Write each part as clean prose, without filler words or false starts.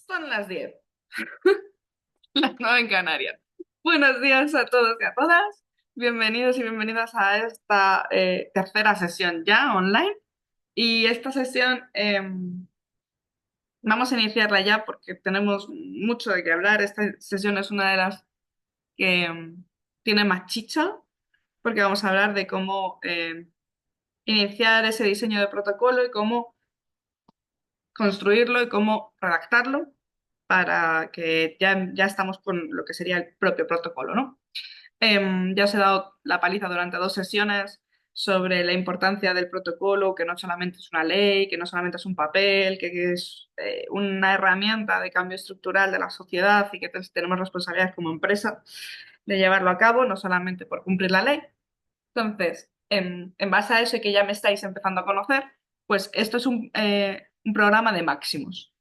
Son las 10, las 9 en Canarias. Buenos días a todos y a todas. Bienvenidos y bienvenidas a esta tercera sesión ya online. Y esta sesión vamos a iniciarla ya porque tenemos mucho de qué hablar. Esta sesión es una de las que tiene más chicha porque vamos a hablar de cómo iniciar ese diseño de protocolo y cómo construirlo y cómo redactarlo para que ya estamos con lo que sería el propio protocolo, ¿no? Ya os he dado la paliza durante dos sesiones sobre la importancia del protocolo, que no solamente es una ley, que no solamente es un papel, que es una herramienta de cambio estructural de la sociedad y que tenemos responsabilidades como empresa de llevarlo a cabo, no solamente por cumplir la ley. Entonces, en base a eso y que ya me estáis empezando a conocer, pues esto es un programa de máximos,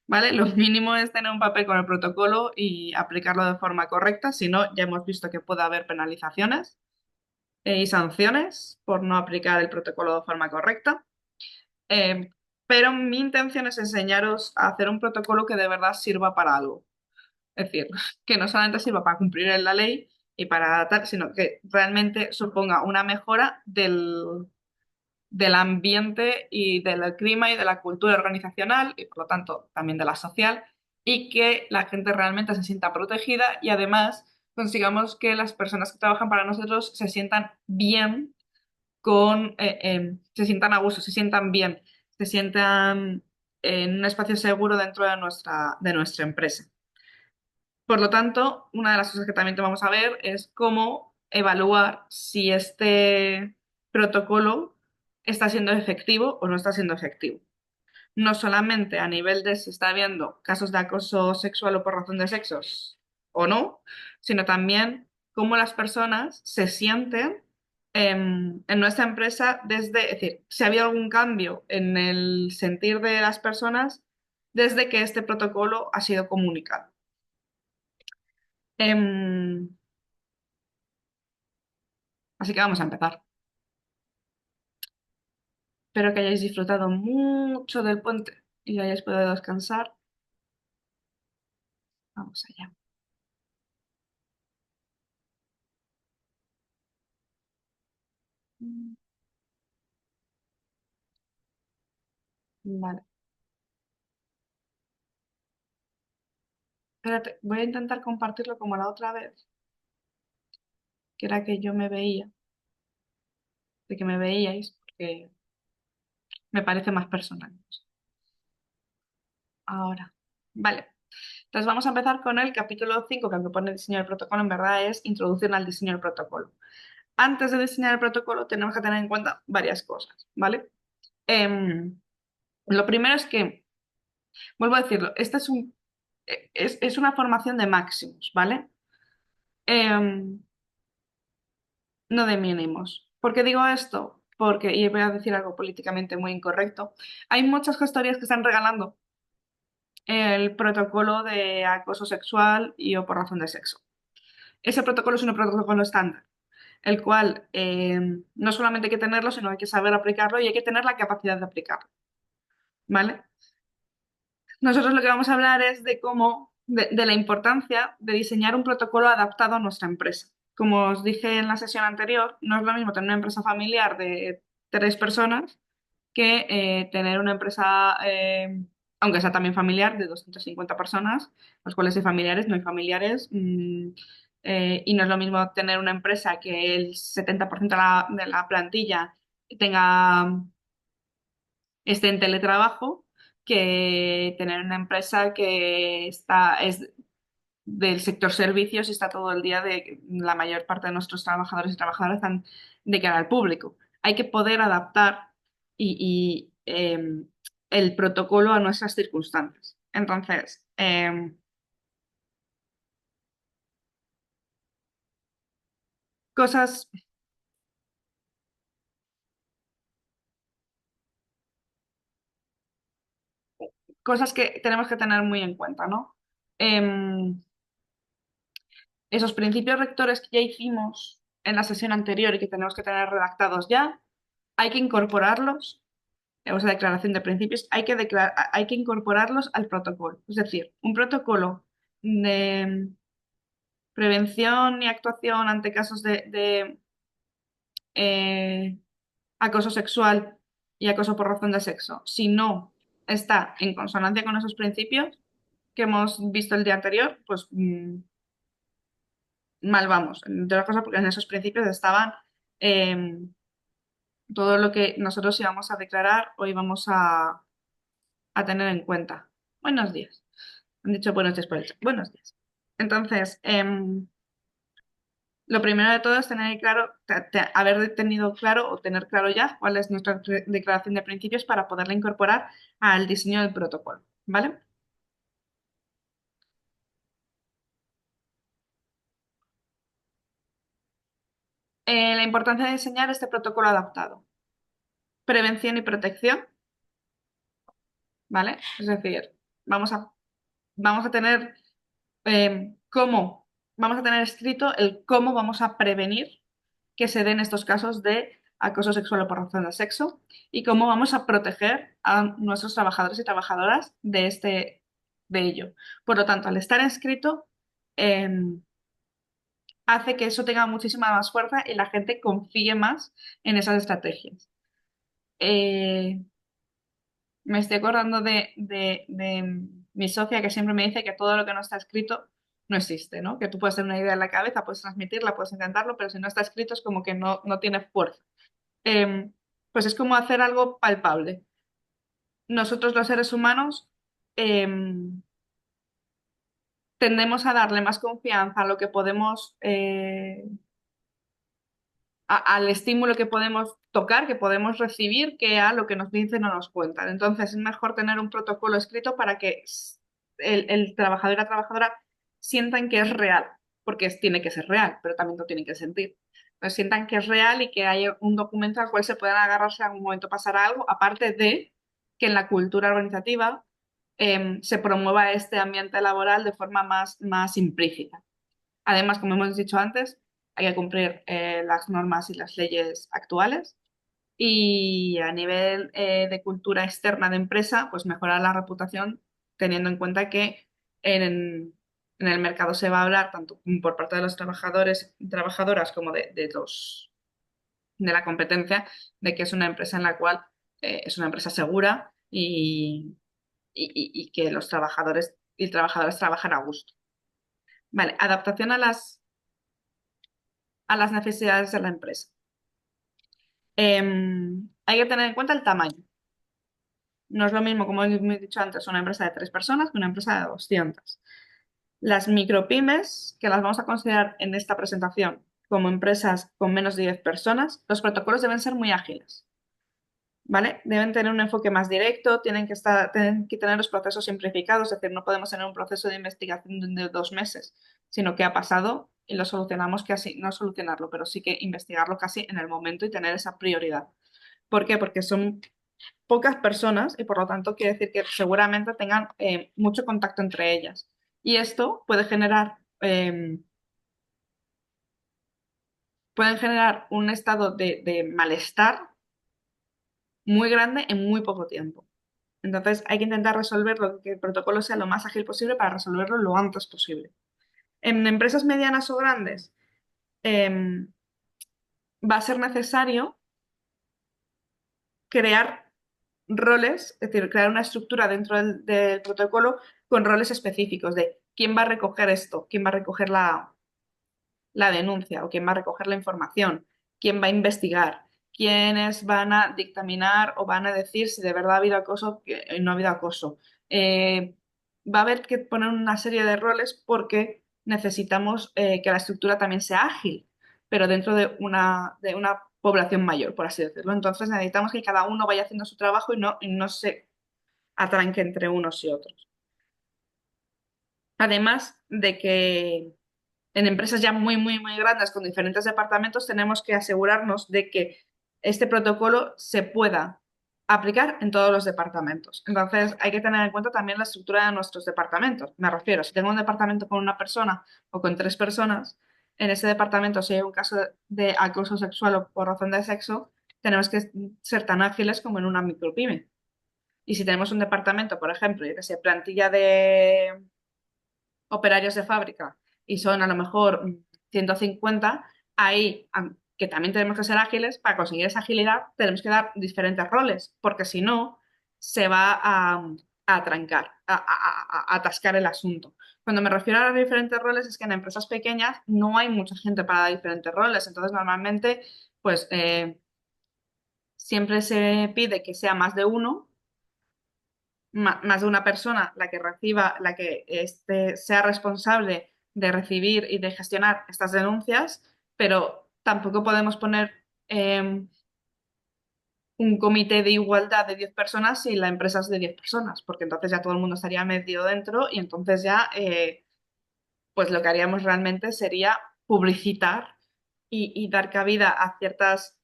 ¿vale? Lo mínimo es tener un papel con el protocolo y aplicarlo de forma correcta, si no, ya hemos visto que puede haber penalizaciones y sanciones por no aplicar el protocolo de forma correcta. Eh, pero mi intención es enseñaros a hacer un protocolo que de verdad sirva para algo. Es decir, que no solamente sirva para cumplir la ley y para tal, sino que realmente suponga una mejora del ambiente y del clima y de la cultura organizacional y por lo tanto también de la social y que la gente realmente se sienta protegida y además consigamos que las personas que trabajan para nosotros se sientan bien se sientan a gusto, se sientan bien, se sientan en un espacio seguro dentro de nuestra empresa. Por lo tanto, una de las cosas que también te vamos a ver es cómo evaluar si este protocolo está siendo efectivo o no está siendo efectivo. No solamente a nivel de si está habiendo casos de acoso sexual o por razón de sexos o no, sino también cómo las personas se sienten en nuestra empresa es decir, si ha habido algún cambio en el sentir de las personas desde que este protocolo ha sido comunicado. Em, Así que vamos a empezar. Espero que hayáis disfrutado mucho del puente y hayáis podido descansar. Vamos allá. Vale. Espérate, voy a intentar compartirlo como la otra vez, que era que yo me veía, de que me veíais, porque me parece más personal. Ahora. Vale. Entonces vamos a empezar con el capítulo 5 que aunque pone diseño del protocolo, en verdad es introducción al diseño del protocolo. Antes de diseñar el protocolo tenemos que tener en cuenta varias cosas, ¿vale? Em, lo primero es que vuelvo a decirlo, esta es una formación de máximos, ¿vale? Em, no de mínimos. ¿Por qué digo esto? Porque, y voy a decir algo políticamente muy incorrecto, hay muchas gestorías que están regalando el protocolo de acoso sexual y o por razón de sexo. Ese protocolo es un protocolo estándar, el cual no solamente hay que tenerlo, sino hay que saber aplicarlo y hay que tener la capacidad de aplicarlo, ¿vale? Nosotros lo que vamos a hablar es de cómo, de la importancia de diseñar un protocolo adaptado a nuestra empresa. Como os dije en la sesión anterior, no es lo mismo tener una empresa familiar de tres personas que tener una empresa, aunque sea también familiar, de 250 personas, los cuales hay familiares, no hay familiares. Y no es lo mismo tener una empresa que el 70% de la plantilla tenga esté en teletrabajo que tener una empresa que es del sector servicios y está todo el día la mayor parte de nuestros trabajadores y trabajadoras están de cara al público. Hay que poder adaptar el protocolo a nuestras circunstancias. Entonces, cosas, cosas que tenemos que tener muy en cuenta, ¿no? Em, Esos principios rectores que ya hicimos en la sesión anterior y que tenemos que tener redactados ya, hay que incorporarlos esa declaración de principios, hay que incorporarlos al protocolo. Es decir, un protocolo de prevención y actuación ante casos de, acoso sexual y acoso por razón de sexo, si no está en consonancia con esos principios que hemos visto el día anterior, pues mal vamos. Entre otras cosas, porque en esos principios estaban eh, todo lo que nosotros íbamos a declarar o íbamos a tener en cuenta. Buenos días. Han dicho buenos días por el chat. Buenos días. Entonces, lo primero de todo es tener claro, haber tenido claro o tener claro ya cuál es nuestra declaración de principios para poderla incorporar al diseño del protocolo, ¿vale? La importancia de diseñar este protocolo adaptado. Prevención y protección, ¿vale? Es decir, vamos a tener vamos a tener escrito el cómo vamos a prevenir que se den estos casos de acoso sexual o por razón de sexo y cómo vamos a proteger a nuestros trabajadores y trabajadoras de ello. Por lo tanto, al estar escrito, hace que eso tenga muchísima más fuerza y la gente confíe más en esas estrategias. Eh, Me estoy acordando de mi socia que siempre me dice que todo lo que no está escrito no existe, ¿no? Que tú puedes tener una idea en la cabeza, puedes transmitirla, puedes intentarlo, pero si no está escrito es como que no tiene fuerza. Em, pues es como hacer algo palpable. Nosotros los seres humanos em, tendemos a darle más confianza a lo que podemos al estímulo que podemos tocar, que podemos recibir, que a lo que nos dicen o nos cuentan. Entonces es mejor tener un protocolo escrito para que el trabajador y la trabajadora sientan que es real, porque tiene que ser real, pero también lo tienen que sentir. Entonces sientan que es real y que hay un documento al cual se puedan agarrarse si en algún momento pasará algo, aparte de que en la cultura organizativa se promueva este ambiente laboral de forma más implícita. Además, como hemos dicho antes, hay que cumplir las normas y las leyes actuales y a nivel de cultura externa de empresa, pues mejorar la reputación teniendo en cuenta que en el mercado se va a hablar tanto por parte de los trabajadores y trabajadoras como de la competencia de que es una empresa en la cual es una empresa segura y que los trabajadores y trabajadoras trabajan a gusto. Vale, adaptación a las necesidades de la empresa. Hay que tener en cuenta el tamaño. No es lo mismo, como he dicho antes, una empresa de 3 personas que una empresa de 200. Las micropymes, que las vamos a considerar en esta presentación como empresas con menos de 10 personas, los protocolos deben ser muy ágiles, ¿vale? Deben tener un enfoque más directo, tienen que tener los procesos simplificados, es decir, no podemos tener un proceso de investigación de 2 meses, sino que ha pasado y lo solucionamos casi, no solucionarlo, pero sí que investigarlo casi en el momento y tener esa prioridad. ¿Por qué? Porque son pocas personas y por lo tanto quiere decir que seguramente tengan mucho contacto entre ellas. Y esto pueden generar un estado de malestar muy grande en muy poco tiempo. Entonces hay que intentar resolverlo, que el protocolo sea lo más ágil posible para resolverlo lo antes posible. En empresas medianas o grandes em, va a ser necesario crear roles, es decir, crear una estructura dentro del protocolo con roles específicos de quién va a recoger esto, quién va a recoger la denuncia o quién va a recoger la información, quién va a investigar, quiénes van a dictaminar o van a decir si de verdad ha habido acoso o no ha habido acoso. Va a haber que poner una serie de roles porque necesitamos que la estructura también sea ágil, pero dentro de una población mayor, por así decirlo. Entonces necesitamos que cada uno vaya haciendo su trabajo y no se atranque entre unos y otros. Además de que en empresas ya muy grandes con diferentes departamentos tenemos que asegurarnos de que este protocolo se pueda aplicar en todos los departamentos. Entonces hay que tener en cuenta también la estructura de nuestros departamentos. Me refiero, si tengo un departamento con una persona o con 3 personas, en ese departamento si hay un caso de acoso sexual o por razón de sexo, tenemos que ser tan ágiles como en una micropyme. Y si tenemos un departamento, por ejemplo, yo que sé, plantilla de operarios de fábrica y son a lo mejor 150, ahí, que también tenemos que ser ágiles, para conseguir esa agilidad tenemos que dar diferentes roles, porque si no, se va a trancar, a atascar el asunto. Cuando me refiero a los diferentes roles es que en empresas pequeñas no hay mucha gente para dar diferentes roles, entonces normalmente pues siempre se pide que sea más de uno, más de una persona la que reciba, la que sea responsable de recibir y de gestionar estas denuncias, pero tampoco podemos poner eh, un comité de igualdad de 10 personas si la empresa es de 10 personas, porque entonces ya todo el mundo estaría metido dentro y entonces ya pues lo que haríamos realmente sería publicitar y dar cabida a ciertas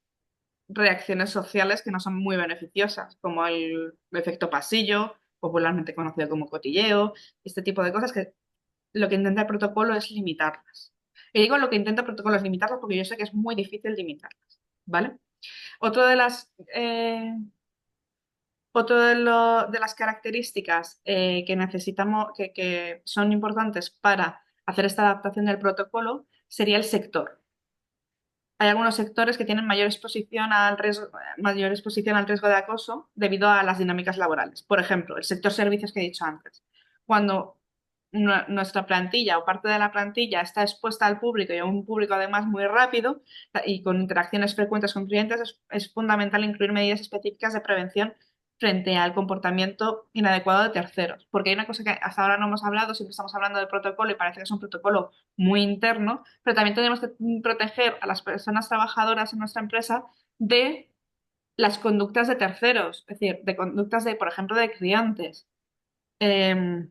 reacciones sociales que no son muy beneficiosas, como el efecto pasillo, popularmente conocido como cotilleo, este tipo de cosas que lo que intenta el protocolo es limitarlas. Y digo lo que intenta el protocolo es limitarlas porque yo sé que es muy difícil limitarlas, ¿vale? Otro de las, de las características que necesitamos, que son importantes para hacer esta adaptación del protocolo, sería el sector. Hay algunos sectores que tienen mayor exposición al riesgo de acoso debido a las dinámicas laborales. Por ejemplo, el sector servicios que he dicho antes. Cuando nuestra plantilla o parte de la plantilla está expuesta al público y a un público además muy rápido y con interacciones frecuentes con clientes, es fundamental incluir medidas específicas de prevención frente al comportamiento inadecuado de terceros. Porque hay una cosa que hasta ahora no hemos hablado, siempre estamos hablando del protocolo y parece que es un protocolo muy interno, pero también tenemos que proteger a las personas trabajadoras en nuestra empresa de las conductas de terceros, es decir, de conductas de, por ejemplo, de clientes. Eh,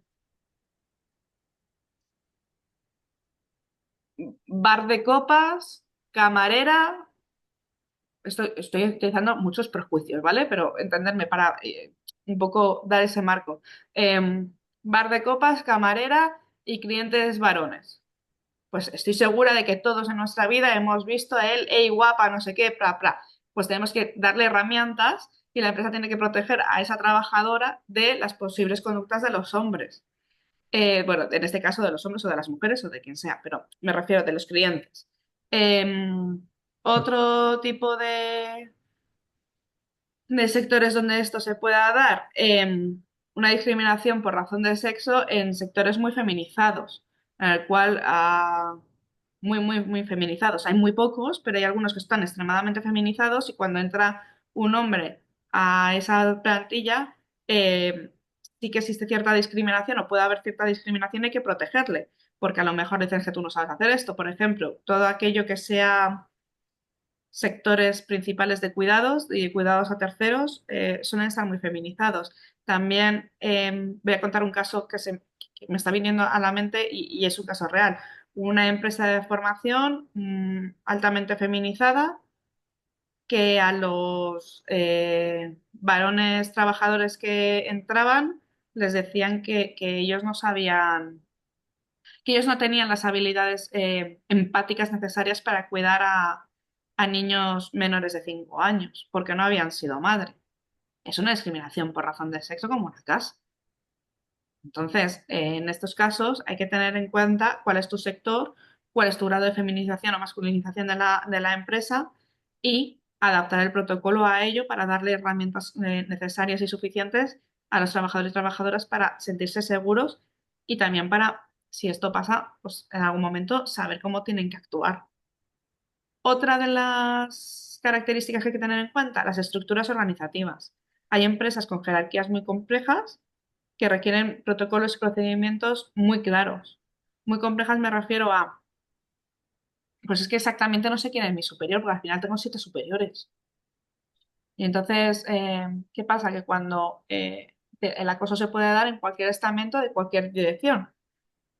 bar de copas, camarera, estoy utilizando muchos prejuicios, ¿vale? Pero entenderme para un poco dar ese marco. Bar de copas, camarera y clientes varones. Pues estoy segura de que todos en nuestra vida hemos visto a él, ey, guapa, no sé qué, pra, pra. Pues tenemos que darle herramientas y la empresa tiene que proteger a esa trabajadora de las posibles conductas de los hombres. Bueno, en este caso de los hombres o de las mujeres o de quien sea, pero me refiero de los clientes. Otro tipo de sectores donde esto se pueda dar, una discriminación por razón de sexo en sectores muy feminizados, en el cual muy feminizados. Hay muy pocos, pero hay algunos que están extremadamente feminizados y cuando entra un hombre a esa plantilla, sí que existe cierta discriminación o puede haber cierta discriminación y hay que protegerle, porque a lo mejor dicen que tú no sabes hacer esto, por ejemplo, todo aquello que sea sectores principales de cuidados y cuidados a terceros suelen estar muy feminizados. También voy a contar un caso que me está viniendo a la mente y es un caso real. Una empresa de formación altamente feminizada que a los varones trabajadores que entraban les decían que ellos no sabían, que ellos no tenían las habilidades empáticas necesarias para cuidar a niños menores de 5 años, porque no habían sido madre. Es una discriminación por razón de sexo como una casa. Entonces, en estos casos hay que tener en cuenta cuál es tu sector, cuál es tu grado de feminización o masculinización de la empresa y adaptar el protocolo a ello para darle herramientas necesarias y suficientes a los trabajadores y trabajadoras para sentirse seguros y también para, si esto pasa, pues en algún momento saber cómo tienen que actuar. Otra de las características que hay que tener en cuenta, las estructuras organizativas. Hay empresas con jerarquías muy complejas que requieren protocolos y procedimientos muy claros. Muy complejas me refiero a, pues es que exactamente no sé quién es mi superior, porque al final tengo 7 superiores. Y entonces, ¿qué pasa? Que cuando el acoso se puede dar en cualquier estamento de cualquier dirección,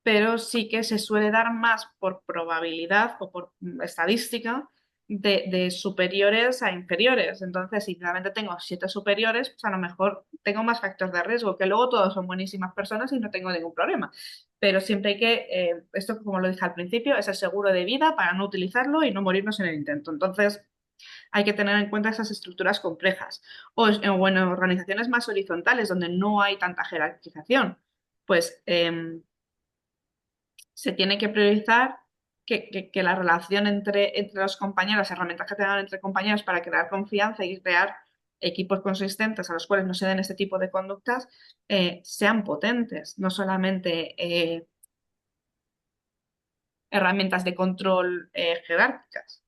pero sí que se suele dar más por probabilidad o por estadística de superiores a inferiores. Entonces, si realmente tengo 7 superiores, pues a lo mejor tengo más factores de riesgo, que luego todos son buenísimas personas y no tengo ningún problema. Pero siempre hay que, esto como lo dije al principio, es el seguro de vida para no utilizarlo y no morirnos en el intento. Entonces, Hay que tener en cuenta esas estructuras complejas. O en organizaciones más horizontales, donde no hay tanta jerarquización, pues se tiene que priorizar que la relación entre los compañeros, las herramientas que tengan entre compañeros para crear confianza y crear equipos consistentes a los cuales no se den este tipo de conductas, sean potentes, no solamente herramientas de control jerárquicas.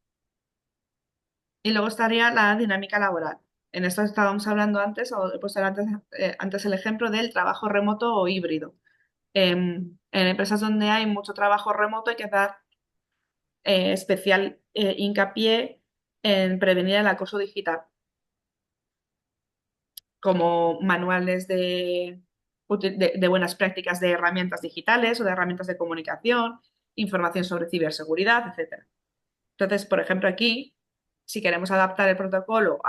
Y luego estaría la dinámica laboral. En esto estábamos hablando antes, o he puesto antes el ejemplo del trabajo remoto o híbrido. En empresas donde hay mucho trabajo remoto hay que dar especial hincapié en prevenir el acoso digital, como manuales de buenas prácticas de herramientas digitales o de herramientas de comunicación, información sobre ciberseguridad, etcétera. Entonces, por ejemplo, aquí, si queremos adaptar el protocolo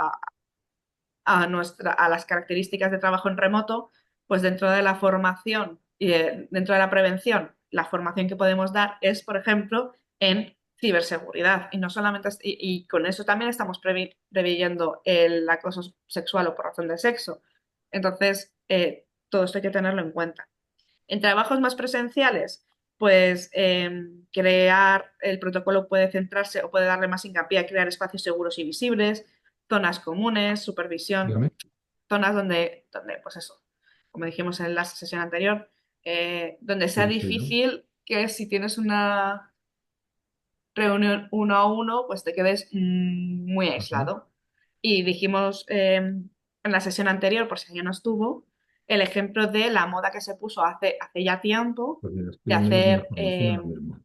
a las características de trabajo en remoto, pues dentro de la formación y dentro de la prevención, la formación que podemos dar es, por ejemplo, en ciberseguridad. Y no solamente, y con eso también estamos preveyendo el acoso sexual o por razón de sexo. Entonces, todo esto hay que tenerlo en cuenta. En trabajos más presenciales, pues crear el protocolo puede centrarse o puede darle más hincapié a crear espacios seguros y visibles, zonas comunes, supervisión, Dígame. zonas donde pues eso, como dijimos en la sesión anterior, donde sea Sí, sí, ¿no? difícil que si tienes una reunión uno a uno, pues te quedes muy Ajá. aislado. Y dijimos en la sesión anterior, por si alguien no estuvo, el ejemplo de la moda que se puso hace ya tiempo Pues mira, estoy de añadiendo hacer, información ahora mismo.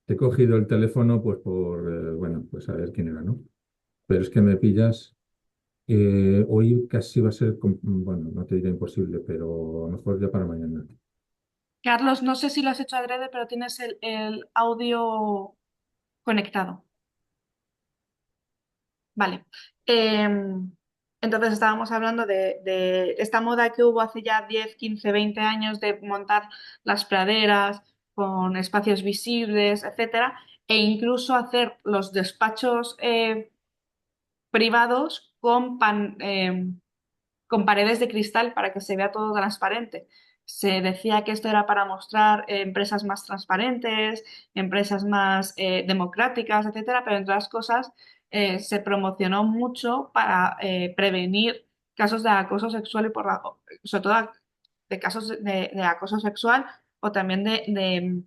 Te he cogido el teléfono, pues bueno, pues a ver quién era, ¿no? Pero es que me pillas. Hoy casi va a ser, bueno, no te diré imposible, pero a lo mejor ya para mañana. Carlos, no sé si lo has hecho adrede, pero tienes el audio conectado. Vale. Entonces estábamos hablando de esta moda que hubo hace ya 10, 15, 20 años de montar las praderas con espacios visibles, etcétera, e incluso hacer los despachos privados con paredes de cristal para que se vea todo transparente. Se decía que esto era para mostrar empresas más transparentes, empresas más democráticas, etcétera, pero entre otras cosas se promocionó mucho para prevenir casos de acoso sexual y sobre todo de casos de acoso sexual o también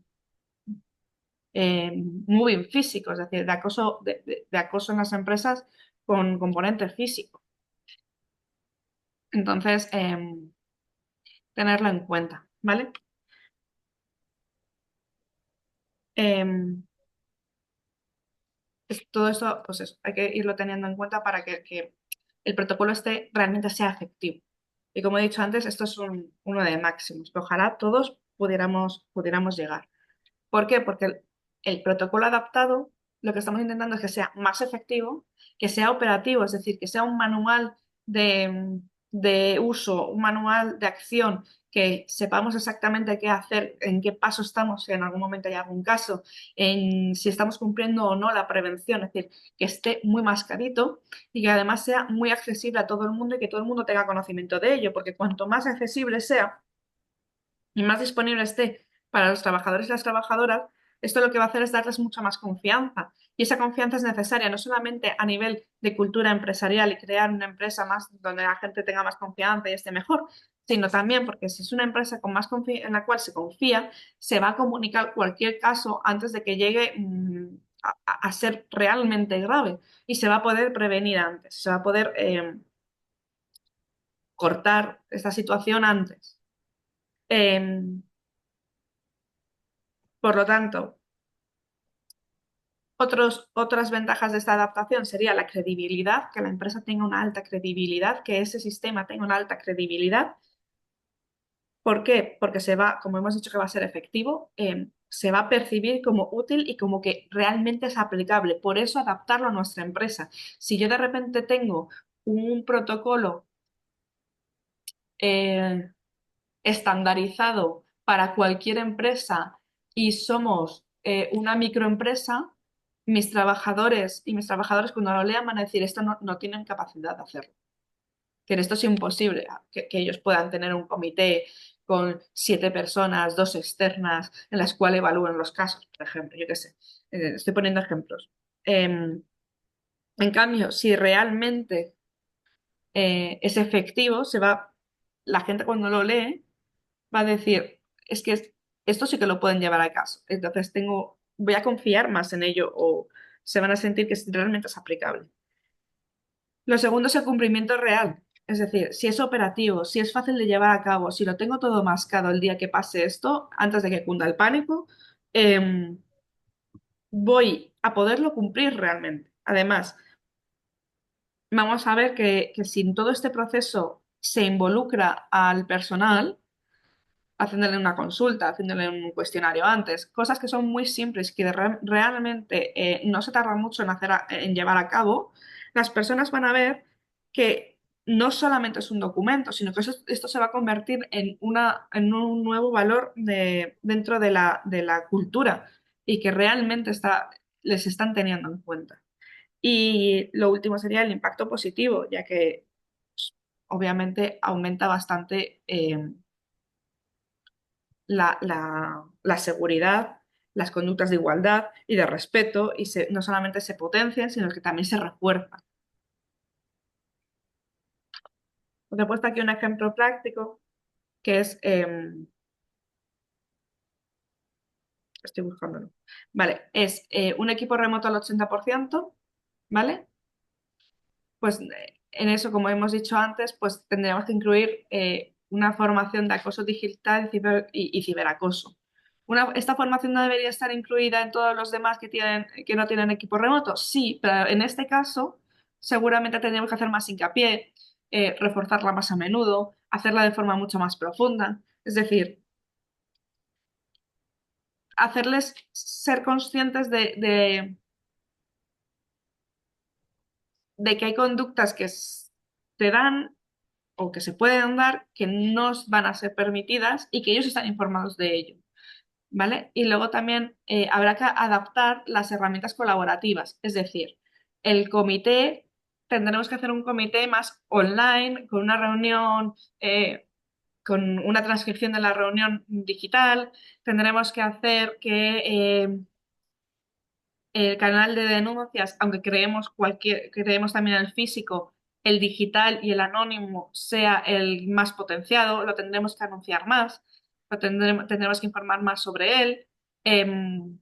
moving físico, es decir, de acoso en las empresas con componente físico. Entonces, tenerlo en cuenta, ¿vale? Em, todo esto, pues eso, hay que irlo teniendo en cuenta para que el protocolo este realmente sea efectivo. Y como he dicho antes, esto es uno de máximos, que ojalá todos pudiéramos llegar. ¿Por qué? Porque el protocolo adaptado, lo que estamos intentando es que sea más efectivo, que sea operativo, es decir, que sea un manual de uso, un manual de acción, que sepamos exactamente qué hacer, en qué paso estamos, si en algún momento hay algún caso, en si estamos cumpliendo o no la prevención, es decir, que esté muy mascarito y que además sea muy accesible a todo el mundo y que todo el mundo tenga conocimiento de ello, porque cuanto más accesible sea, y más disponible esté para los trabajadores y las trabajadoras, esto lo que va a hacer es darles mucha más confianza. Y esa confianza es necesaria no solamente a nivel de cultura empresarial y crear una empresa más donde la gente tenga más confianza y esté mejor, sino también porque si es una empresa con más en la cual se confía, se va a comunicar cualquier caso antes de que llegue a ser realmente grave y se va a poder prevenir antes, se va a poder cortar esta situación antes. Em, por lo tanto, otras ventajas de esta adaptación sería la credibilidad, que la empresa tenga una alta credibilidad, que ese sistema tenga una alta credibilidad. ¿Por qué? Porque se va, como hemos dicho que va a ser efectivo, se va a percibir como útil y como que realmente es aplicable. Por eso adaptarlo a nuestra empresa. Si yo de repente tengo un protocolo eh, estandarizado para cualquier empresa y somos una microempresa, mis trabajadores y mis trabajadores cuando lo lean van a decir, esto no tienen capacidad de hacerlo. Que esto es imposible, que ellos puedan tener un comité con 7 personas, dos externas, en las cuales evalúen los casos, por ejemplo, yo qué sé. Estoy poniendo ejemplos. Em, en cambio, si realmente es efectivo, la gente cuando lo lee va a decir, es que esto sí que lo pueden llevar a caso. Entonces voy a confiar más en ello o se van a sentir que realmente es aplicable. Lo segundo es el cumplimiento real. Es decir, si es operativo, si es fácil de llevar a cabo, si lo tengo todo mascado el día que pase esto, antes de que cunda el pánico, em, voy a poderlo cumplir realmente. Además, vamos a ver que si en todo este proceso se involucra al personal, haciéndole una consulta, haciéndole un cuestionario antes, cosas que son muy simples que realmente no se tarda mucho en llevar a cabo, las personas van a ver que no solamente es un documento, sino que esto se va a convertir en un nuevo valor dentro de la cultura y que realmente les están teniendo en cuenta. Y lo último sería el impacto positivo, ya que pues, obviamente aumenta bastante la seguridad, las conductas de igualdad y de respeto, y no solamente se potencian, sino que también se refuerzan. Os he puesto aquí un ejemplo práctico que es, estoy buscándolo, vale, es un equipo remoto al 80%, ¿vale? Pues en eso, como hemos dicho antes, pues tendríamos que incluir una formación de acoso digital y ciberacoso. ¿Esta formación no debería estar incluida en todos los demás que no tienen equipo remoto? Sí, pero en este caso seguramente tendríamos que hacer más hincapié, reforzarla más a menudo, hacerla de forma mucho más profunda. Es decir, hacerles ser conscientes de que hay conductas que se dan o que se pueden dar que no van a ser permitidas y que ellos están informados de ello, ¿vale? Y luego también habrá que adaptar las herramientas colaborativas, es decir, el comité, tendremos que hacer un comité más online, con una reunión, con una transcripción de la reunión digital, tendremos que hacer que el canal de denuncias, aunque creemos también el físico, el digital y el anónimo sea el más potenciado, lo tendremos que anunciar más, tendremos que informar más sobre él, em,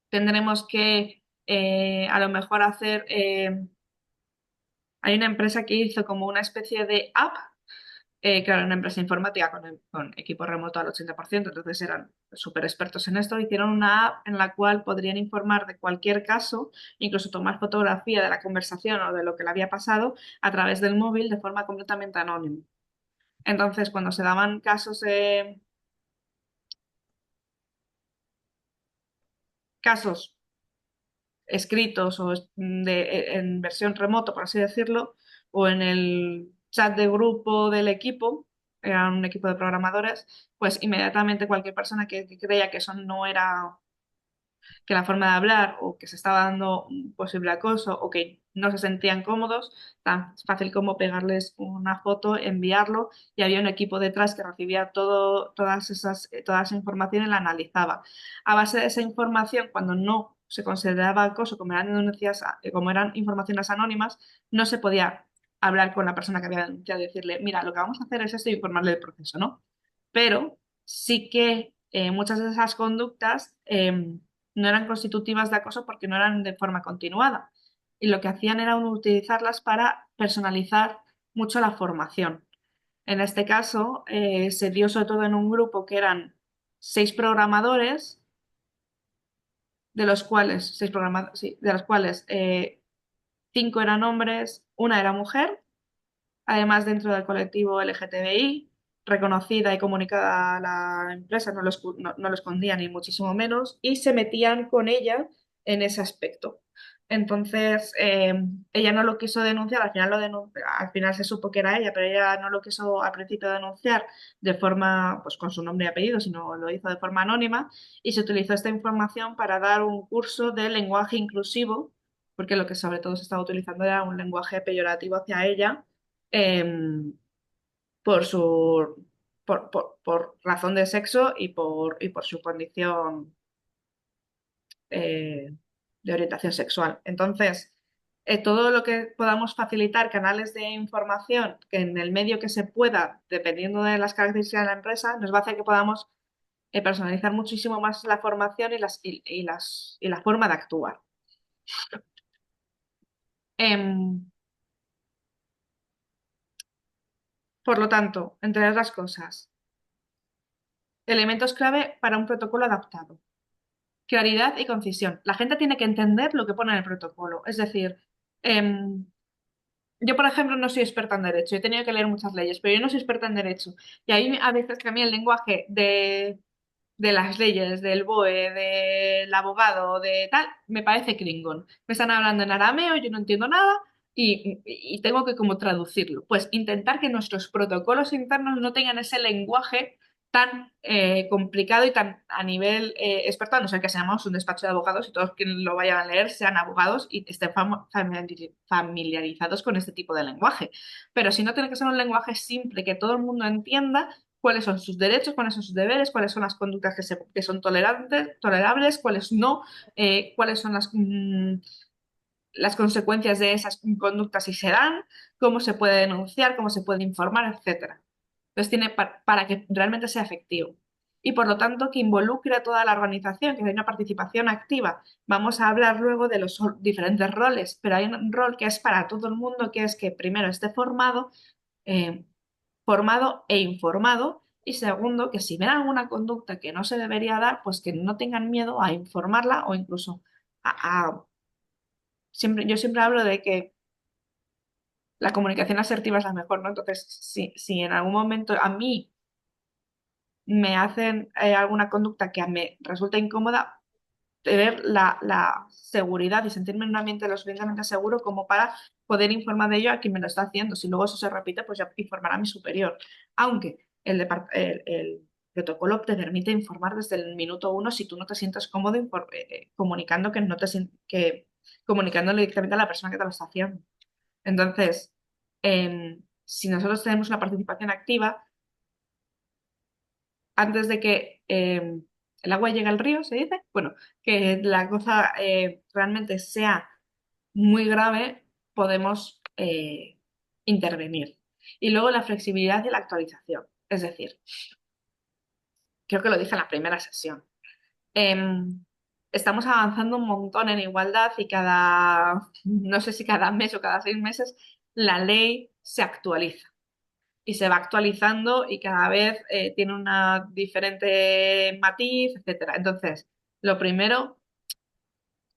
tendremos que a lo mejor hay una empresa que hizo como una especie de app que era una empresa informática con equipo remoto al 80%, entonces eran súper expertos en esto, hicieron una app en la cual podrían informar de cualquier caso, incluso tomar fotografía de la conversación o de lo que le había pasado a través del móvil de forma completamente anónima. Entonces, cuando se daban casos escritos en versión remoto, por así decirlo, o en el chat de grupo del equipo, era un equipo de programadores, pues inmediatamente cualquier persona que creía que eso no era, que la forma de hablar o que se estaba dando un posible acoso o que no se sentían cómodos, tan fácil como pegarles una foto, enviarlo y había un equipo detrás que recibía toda esa información y la analizaba. A base de esa información, cuando no se consideraba acoso, como eran informaciones anónimas, no se podía hablar con la persona que había denunciado y decirle, mira, lo que vamos a hacer es esto y informarle del proceso, ¿no? Pero sí que muchas de esas conductas no eran constitutivas de acoso porque no eran de forma continuada. Y lo que hacían era utilizarlas para personalizar mucho la formación. En este caso, se dio sobre todo en un grupo que eran 6 programadores, de los cuales 5 eran hombres, una era mujer, además dentro del colectivo LGTBI, reconocida y comunicada a la empresa, no lo escondía ni muchísimo menos, y se metían con ella en ese aspecto. Entonces, ella no lo quiso denunciar, al final se supo que era ella, pero ella no lo quiso al principio denunciar de forma, pues con su nombre y apellido, sino lo hizo de forma anónima y se utilizó esta información para dar un curso de lenguaje inclusivo, porque lo que sobre todo se estaba utilizando era un lenguaje peyorativo hacia ella, em, por su, por razón de sexo y por su condición eh, de orientación sexual. Entonces, todo lo que podamos facilitar canales de información que en el medio que se pueda, dependiendo de las características de la empresa, nos va a hacer que podamos personalizar muchísimo más la formación y la forma de actuar. Em, por lo tanto, entre otras cosas, elementos clave para un protocolo adaptado. Claridad y concisión. La gente tiene que entender lo que pone en el protocolo. Es decir, em, yo, por ejemplo, no soy experta en derecho, he tenido que leer muchas leyes, pero yo no soy experta en derecho. Y ahí a veces que a mí el lenguaje de las leyes, del BOE, del abogado, de tal, me parece Klingon. Me están hablando en arameo, yo no entiendo nada y tengo que como traducirlo. Pues intentar que nuestros protocolos internos no tengan ese lenguaje tan complicado y tan a nivel experto, a no ser que seamos un despacho de abogados y todos quienes lo vayan a leer sean abogados y estén familiarizados con este tipo de lenguaje. Pero si no, tiene que ser un lenguaje simple que todo el mundo entienda cuáles son sus derechos, cuáles son sus deberes, cuáles son las conductas que son tolerables, cuáles no, cuáles son las consecuencias de esas conductas si se dan, cómo se puede denunciar, cómo se puede informar, etcétera. Entonces tiene para que realmente sea efectivo. Y por lo tanto que involucre a toda la organización, que haya una participación activa. Vamos a hablar luego de los diferentes roles, pero hay un rol que es para todo el mundo, que es que primero esté eh, formado e informado. Y segundo, que si ven alguna conducta que no se debería dar, pues que no tengan miedo a informarla o incluso yo siempre hablo de que la comunicación asertiva es la mejor, ¿no? Entonces, si en algún momento a mí me hacen alguna conducta que me resulta incómoda, tener la seguridad y sentirme en un ambiente lo suficientemente seguro como para poder informar de ello a quien me lo está haciendo. Si luego eso se repite, pues ya informará a mi superior. Aunque el protocolo te permite informar desde el minuto uno si tú no te sientes cómodo comunicando que no te comunicándole directamente a la persona que te lo está haciendo. Entonces, si nosotros tenemos una participación activa, antes de que el agua llegue al río, se dice, bueno, que la cosa realmente sea muy grave, podemos intervenir. Y luego la flexibilidad y la actualización. Es decir, creo que lo dije en la primera sesión. Em, Estamos avanzando un montón en igualdad y no sé si cada mes o cada 6 meses, la ley se actualiza y se va actualizando y cada vez tiene una diferente matiz, etcétera. Entonces, lo primero,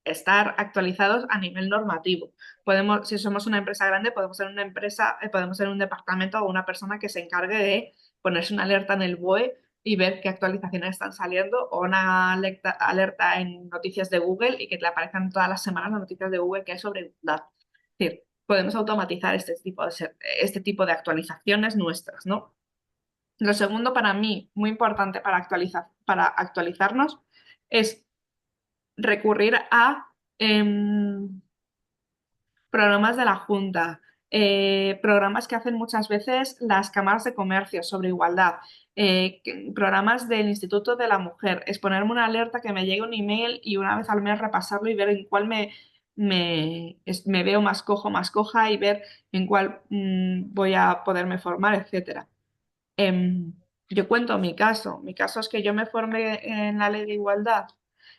estar actualizados a nivel normativo. Si somos una empresa grande, podemos ser una empresa, podemos ser un departamento o una persona que se encargue de ponerse una alerta en el BOE y ver qué actualizaciones están saliendo o una alerta en noticias de Google y que le aparezcan todas las semanas las noticias de Google que hay sobre igualdad. Es decir, podemos automatizar este tipo de actualizaciones nuestras, ¿no? Lo segundo para mí, muy importante para actualizarnos, es recurrir a programas de la Junta, programas que hacen muchas veces las cámaras de comercio sobre igualdad, programas del Instituto de la Mujer, es ponerme una alerta que me llegue un email y una vez al mes repasarlo y ver en cuál me veo más cojo, más coja y ver en cuál voy a poderme formar, etcétera. Em, yo cuento mi caso. Mi caso es que yo me formé en la ley de igualdad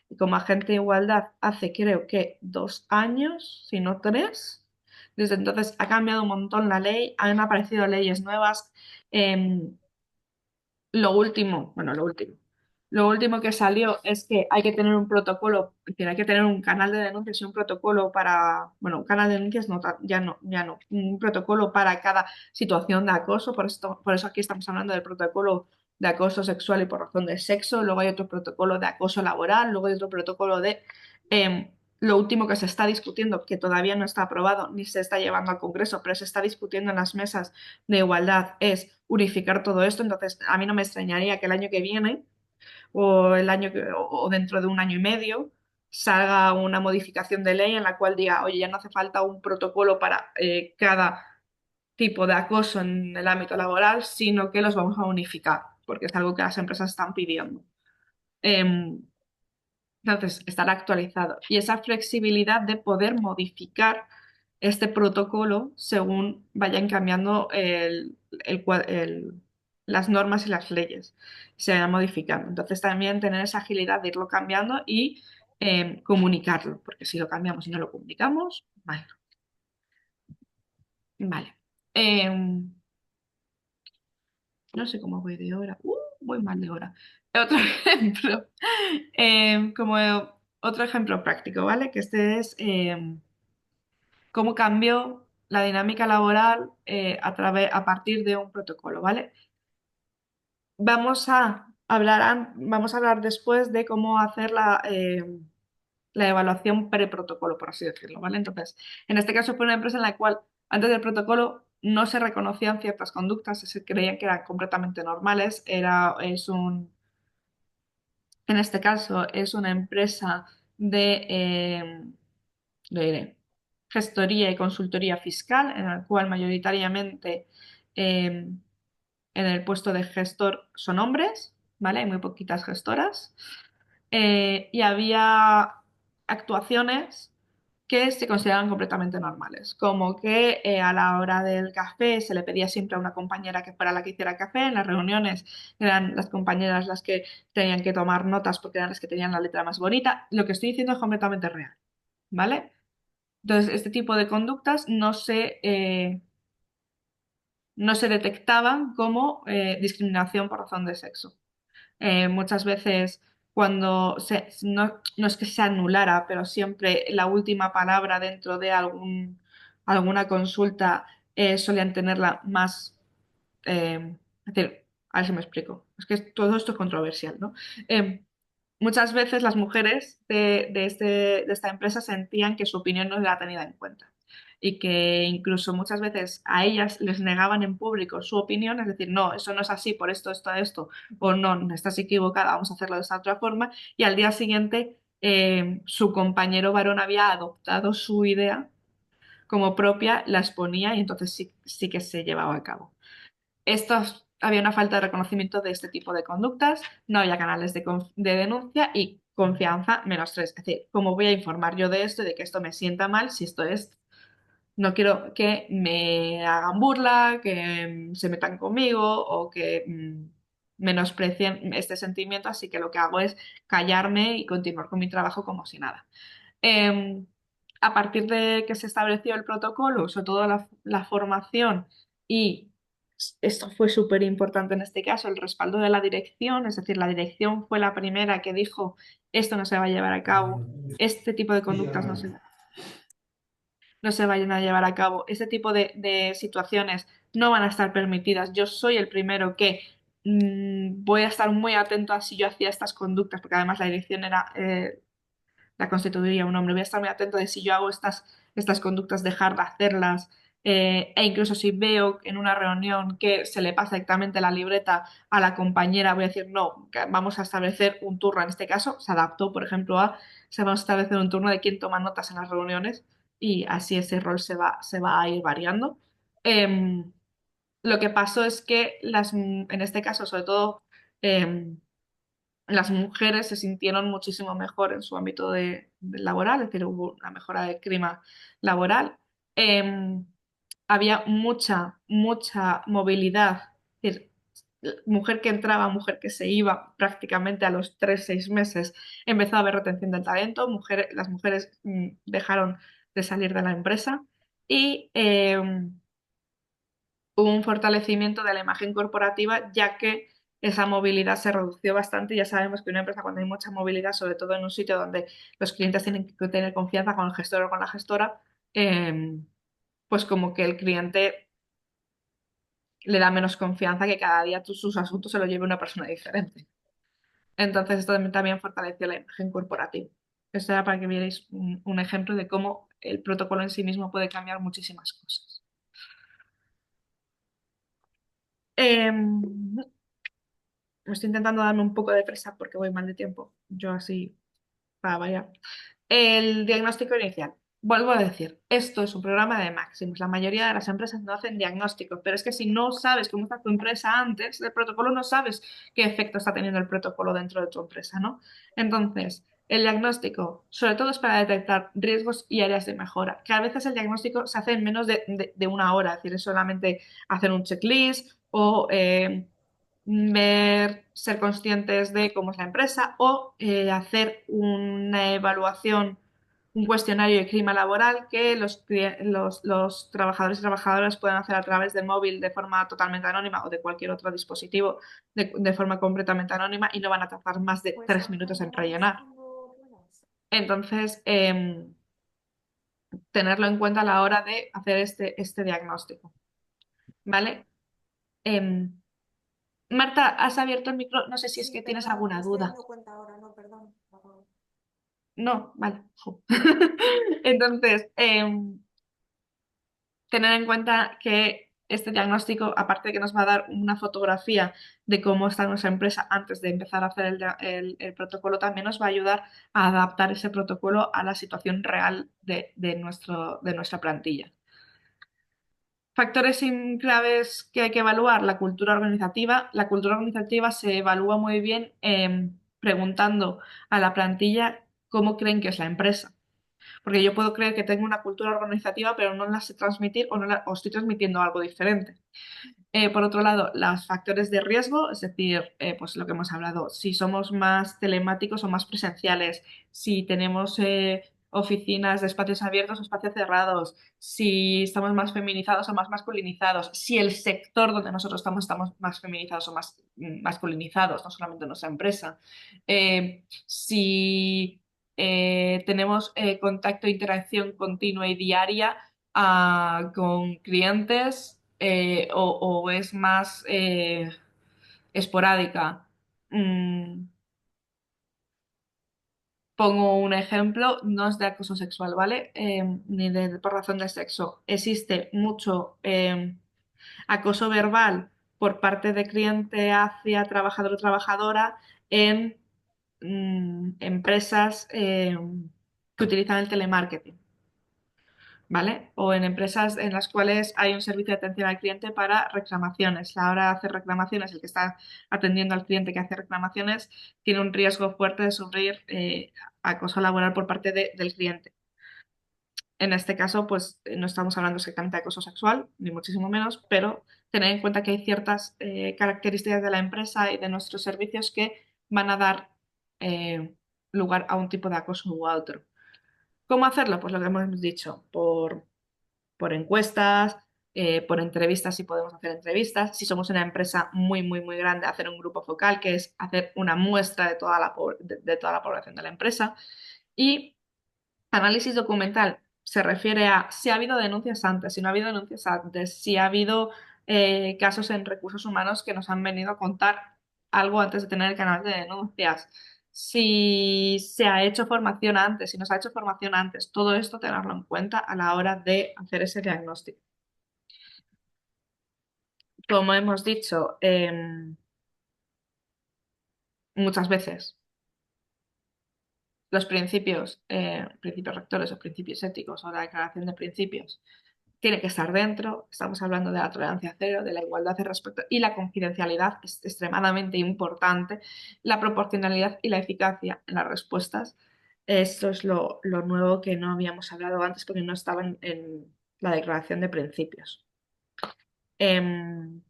y como agente de igualdad hace creo que 2 años, si no 3. Desde entonces ha cambiado un montón la ley, han aparecido leyes nuevas. Em, lo último que salió es que hay que tener un protocolo, es decir, hay que tener un canal de denuncias y un protocolo bueno, un canal de denuncias no, ya no, un protocolo para cada situación de acoso, por eso aquí estamos hablando del protocolo de acoso sexual y por razón de sexo, luego hay otro protocolo de acoso laboral, luego hay otro protocolo de lo último que se está discutiendo, que todavía no está aprobado ni se está llevando al Congreso, pero se está discutiendo en las mesas de igualdad, es unificar todo esto. Entonces, a mí no me extrañaría que el año que viene o o dentro de un año y medio salga una modificación de ley en la cual diga, oye, ya no hace falta un protocolo para cada tipo de acoso en el ámbito laboral, sino que los vamos a unificar, porque es algo que las empresas están pidiendo. Em, entonces, estará actualizado. Y esa flexibilidad de poder modificar este protocolo según vayan cambiando las normas y las leyes, se vayan modificando. Entonces, también tener esa agilidad de irlo cambiando y comunicarlo, porque si lo cambiamos y no lo comunicamos, vale. Vale. Em, no sé cómo voy de hora. Voy mal de hora. Otro ejemplo, como otro ejemplo práctico, ¿vale? Que este es cómo cambió la dinámica laboral a partir de un protocolo, ¿vale? Vamos a hablar después de cómo hacer la evaluación pre-protocolo, por así decirlo, ¿vale? Entonces, en este caso fue una empresa en la cual antes del protocolo no se reconocían ciertas conductas, se creían que eran completamente normales, en este caso es una empresa de gestoría y consultoría fiscal, en el cual mayoritariamente eh, en el puesto de gestor son hombres, ¿vale? Hay muy poquitas gestoras. Y había actuaciones que se consideraban completamente normales, como que a la hora del café se le pedía siempre a una compañera que fuera la que hiciera café, en las reuniones eran las compañeras las que tenían que tomar notas porque eran las que tenían la letra más bonita. Lo que estoy diciendo es completamente real, ¿vale? Entonces, este tipo de conductas no se detectaban como discriminación por razón de sexo. Muchas veces no es que se anulara, pero siempre la última palabra dentro de alguna consulta solían tenerla más... es decir, a ver si me explico. Es que todo esto es controversial, ¿no? Eh, Muchas veces las mujeres de esta empresa sentían que su opinión no era tenida en cuenta y que incluso muchas veces a ellas les negaban en público su opinión, es decir, no, eso no es así por esto, o no, estás equivocada, vamos a hacerlo de esta otra forma, y al día siguiente su compañero varón había adoptado su idea como propia, la exponía y entonces sí que se llevaba a cabo. Había una falta de reconocimiento de este tipo de conductas, no había canales de denuncia y confianza -3. Es decir, ¿cómo voy a informar yo de esto y de que esto me sienta mal si esto es... No quiero que me hagan burla, que se metan conmigo o que menosprecien este sentimiento, así que lo que hago es callarme y continuar con mi trabajo como si nada. Eh, a partir de que se estableció el protocolo, sobre todo la formación y esto fue súper importante en este caso, el respaldo de la dirección, es decir, la dirección fue la primera que dijo esto no se va a llevar a cabo, este tipo de conductas no se vayan a llevar a cabo, este tipo de situaciones no van a estar permitidas. Yo soy el primero que voy a estar muy atento a si yo hacía estas conductas, porque además la dirección era la constituiría un hombre. Voy a estar muy atento de si yo hago estas conductas, dejar de hacerlas. E incluso si veo en una reunión que se le pasa directamente la libreta a la compañera, voy a decir, no, que vamos a establecer un turno. En este caso, se adaptó, por ejemplo, se va a establecer un turno de quién toma notas en las reuniones y así ese rol se va a ir variando. Em, lo que pasó es que en este caso, sobre todo, em, las mujeres se sintieron muchísimo mejor en su ámbito laboral, es decir, hubo una mejora del clima laboral. Eh, Había mucha movilidad, es decir, mujer que entraba, mujer que se iba prácticamente a los 3, 6 meses, empezó a haber retención del talento, las mujeres dejaron de salir de la empresa y hubo un fortalecimiento de la imagen corporativa, ya que esa movilidad se redució bastante. Ya sabemos que una empresa cuando hay mucha movilidad, sobre todo en un sitio donde los clientes tienen que tener confianza con el gestor o con la gestora, eh, pues como que el cliente le da menos confianza que cada día sus asuntos se los lleve una persona diferente. Entonces esto también fortaleció la imagen corporativa. Esto era para que vierais un ejemplo de cómo el protocolo en sí mismo puede cambiar muchísimas cosas. Em, Estoy intentando darme un poco de presa porque voy mal de tiempo. Yo así, para variar. El diagnóstico inicial. Vuelvo a decir, esto es un programa de máximos. La mayoría de las empresas no hacen diagnósticos, pero es que si no sabes cómo está tu empresa antes del protocolo, no sabes qué efecto está teniendo el protocolo dentro de tu empresa, ¿no? Entonces, el diagnóstico, sobre todo es para detectar riesgos y áreas de mejora, que a veces el diagnóstico se hace en menos de una hora, es decir, es solamente hacer un checklist o ver, ser conscientes de cómo es la empresa o hacer una evaluación, un cuestionario de clima laboral que los trabajadores y trabajadoras pueden hacer a través del móvil de forma totalmente anónima o de cualquier otro dispositivo de forma completamente anónima y no van a tardar más de Pues 3 minutos en hacemos rellenar. cuando puedas. Entonces, tenerlo en cuenta a la hora de hacer este diagnóstico, ¿vale? Em, Marta, has abierto el micro, no sé si es Sí, que tienes perdón, me alguna estoy duda. dando cuenta ahora, no, perdón. No, vale. Jo. Entonces, tener en cuenta que este diagnóstico, aparte de que nos va a dar una fotografía de cómo está nuestra empresa antes de empezar a hacer el protocolo, también nos va a ayudar a adaptar ese protocolo a la situación real de nuestra plantilla. Factores claves que hay que evaluar, la cultura organizativa. La cultura organizativa se evalúa muy bien preguntando a la plantilla cómo creen que es la empresa. Porque yo puedo creer que tengo una cultura organizativa, pero no la sé transmitir o estoy transmitiendo algo diferente. Por otro lado, los factores de riesgo, es decir, pues lo que hemos hablado, si somos más telemáticos o más presenciales, si tenemos oficinas de espacios abiertos o espacios cerrados, si estamos más feminizados o más masculinizados, si el sector donde nosotros estamos más feminizados o más masculinizados, no solamente nuestra empresa, si tenemos contacto e interacción continua y diaria con clientes o es más esporádica. Mm, Pongo un ejemplo, no es de acoso sexual, ¿vale? Ni por razón de sexo. Existe mucho acoso verbal por parte de cliente hacia trabajador o trabajadora en empresas que utilizan el telemarketing. ¿Vale? O en empresas en las cuales hay un servicio de atención al cliente para reclamaciones. La hora de hacer reclamaciones, el que está atendiendo al cliente que hace reclamaciones, tiene un riesgo fuerte de sufrir acoso laboral por parte del cliente. En este caso, pues no estamos hablando exactamente de acoso sexual, ni muchísimo menos, pero tener en cuenta que hay ciertas características de la empresa y de nuestros servicios que van a dar eh, lugar a un tipo de acoso u a otro. ¿Cómo hacerlo? Pues lo que hemos dicho, por encuestas, por entrevistas si podemos hacer entrevistas. Si somos una empresa muy, muy, muy grande, hacer un grupo focal, que es hacer una muestra de toda de toda la población de la empresa. Y análisis documental se refiere a si ha habido denuncias antes, si no ha habido denuncias antes, si ha habido casos en recursos humanos que nos han venido a contar algo antes de tener el canal de denuncias. Si se ha hecho formación antes, si nos ha hecho formación antes, todo esto tenerlo en cuenta a la hora de hacer ese diagnóstico. Como hemos dicho muchas veces, los principios rectores o principios éticos o la declaración de principios, tiene que estar dentro. Estamos hablando de la tolerancia cero, de la igualdad de respeto y la confidencialidad es extremadamente importante, la proporcionalidad y la eficacia en las respuestas. Esto es lo nuevo que no habíamos hablado antes porque no estaba en la declaración de principios. Em,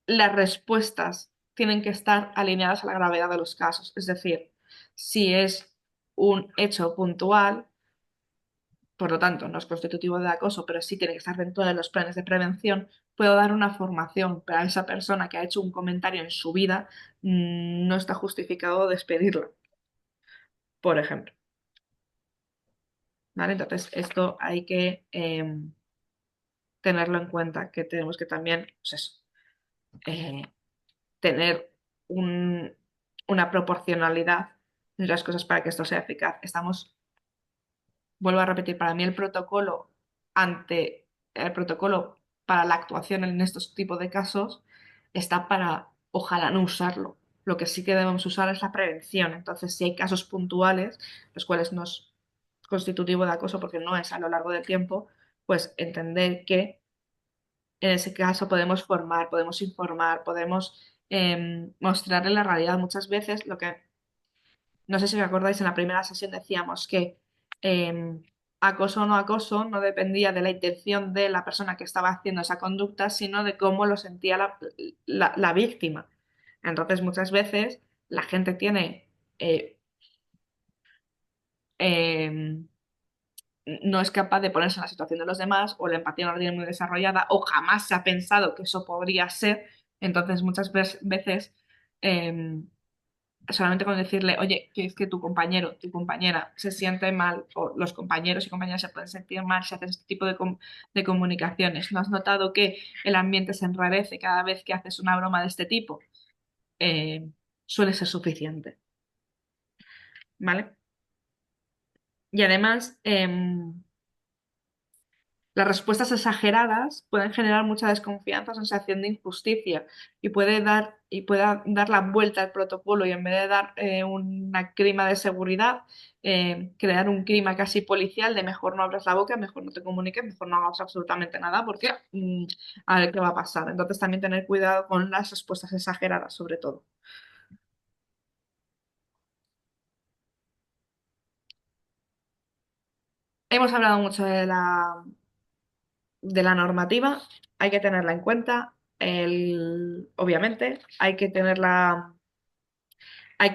las respuestas tienen que estar alineadas a la gravedad de los casos. Es decir, si es un hecho puntual, por lo tanto, no es constitutivo de acoso, pero sí tiene que estar dentro de los planes de prevención, puedo dar una formación, pero a esa persona que ha hecho un comentario en su vida no está justificado despedirla, por ejemplo. ¿Vale? Entonces, esto hay que tenerlo en cuenta, que tenemos que también, pues eso, tener una proporcionalidad entre las cosas para que esto sea eficaz. Vuelvo a repetir, para mí el protocolo para la actuación en estos tipos de casos está para, ojalá no usarlo. Lo que sí que debemos usar es la prevención. Entonces, si hay casos puntuales, los cuales no es constitutivo de acoso porque no es a lo largo del tiempo, pues entender que en ese caso podemos formar, podemos informar, podemos mostrarle la realidad. Muchas veces no sé si os acordáis, en la primera sesión decíamos que acoso o no acoso no dependía de la intención de la persona que estaba haciendo esa conducta, sino de cómo lo sentía la víctima. Entonces, muchas veces la gente tiene, eh, em, no es capaz de ponerse en la situación de los demás, o la empatía no la tiene muy desarrollada, o jamás se ha pensado que eso podría ser. Entonces, muchas veces em, solamente con decirle, oye, que es que tu compañero, tu compañera se siente mal, o los compañeros y compañeras se pueden sentir mal si haces este tipo de comunicaciones. ¿No has notado que el ambiente se enrarece cada vez que haces una broma de este tipo? Eh, Suele ser suficiente, ¿vale? Y además, las respuestas exageradas pueden generar mucha desconfianza, sensación de injusticia y puede dar la vuelta al protocolo y en vez de dar una crima de seguridad, crear un clima casi policial de mejor no abras la boca, mejor no te comuniques, mejor no hagas absolutamente nada porque a ver qué va a pasar. Entonces también tener cuidado con las respuestas exageradas sobre todo. Hemos hablado mucho de la normativa, hay que tenerla en cuenta. Obviamente, hay que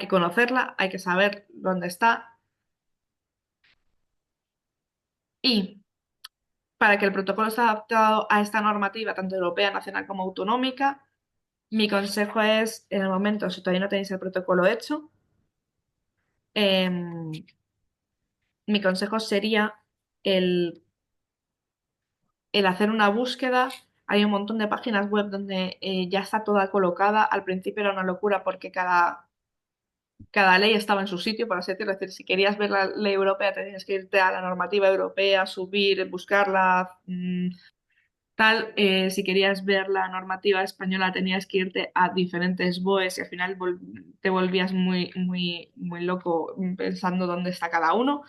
conocerla, hay que saber dónde está. Y para que el protocolo esté adaptado a esta normativa, tanto europea, nacional como autonómica, mi consejo es, en el momento, si todavía no tenéis el protocolo hecho, em, mi consejo sería el, el hacer una búsqueda. Hay un montón de páginas web donde ya está toda colocada. Al principio era una locura porque cada ley estaba en su sitio, por así decirlo. Es decir, si querías ver la ley europea, tenías que irte a la normativa europea, subir, buscarla, tal. Si querías ver la normativa española, tenías que irte a diferentes BOEs y al final te volvías muy, muy, muy loco pensando dónde está cada uno.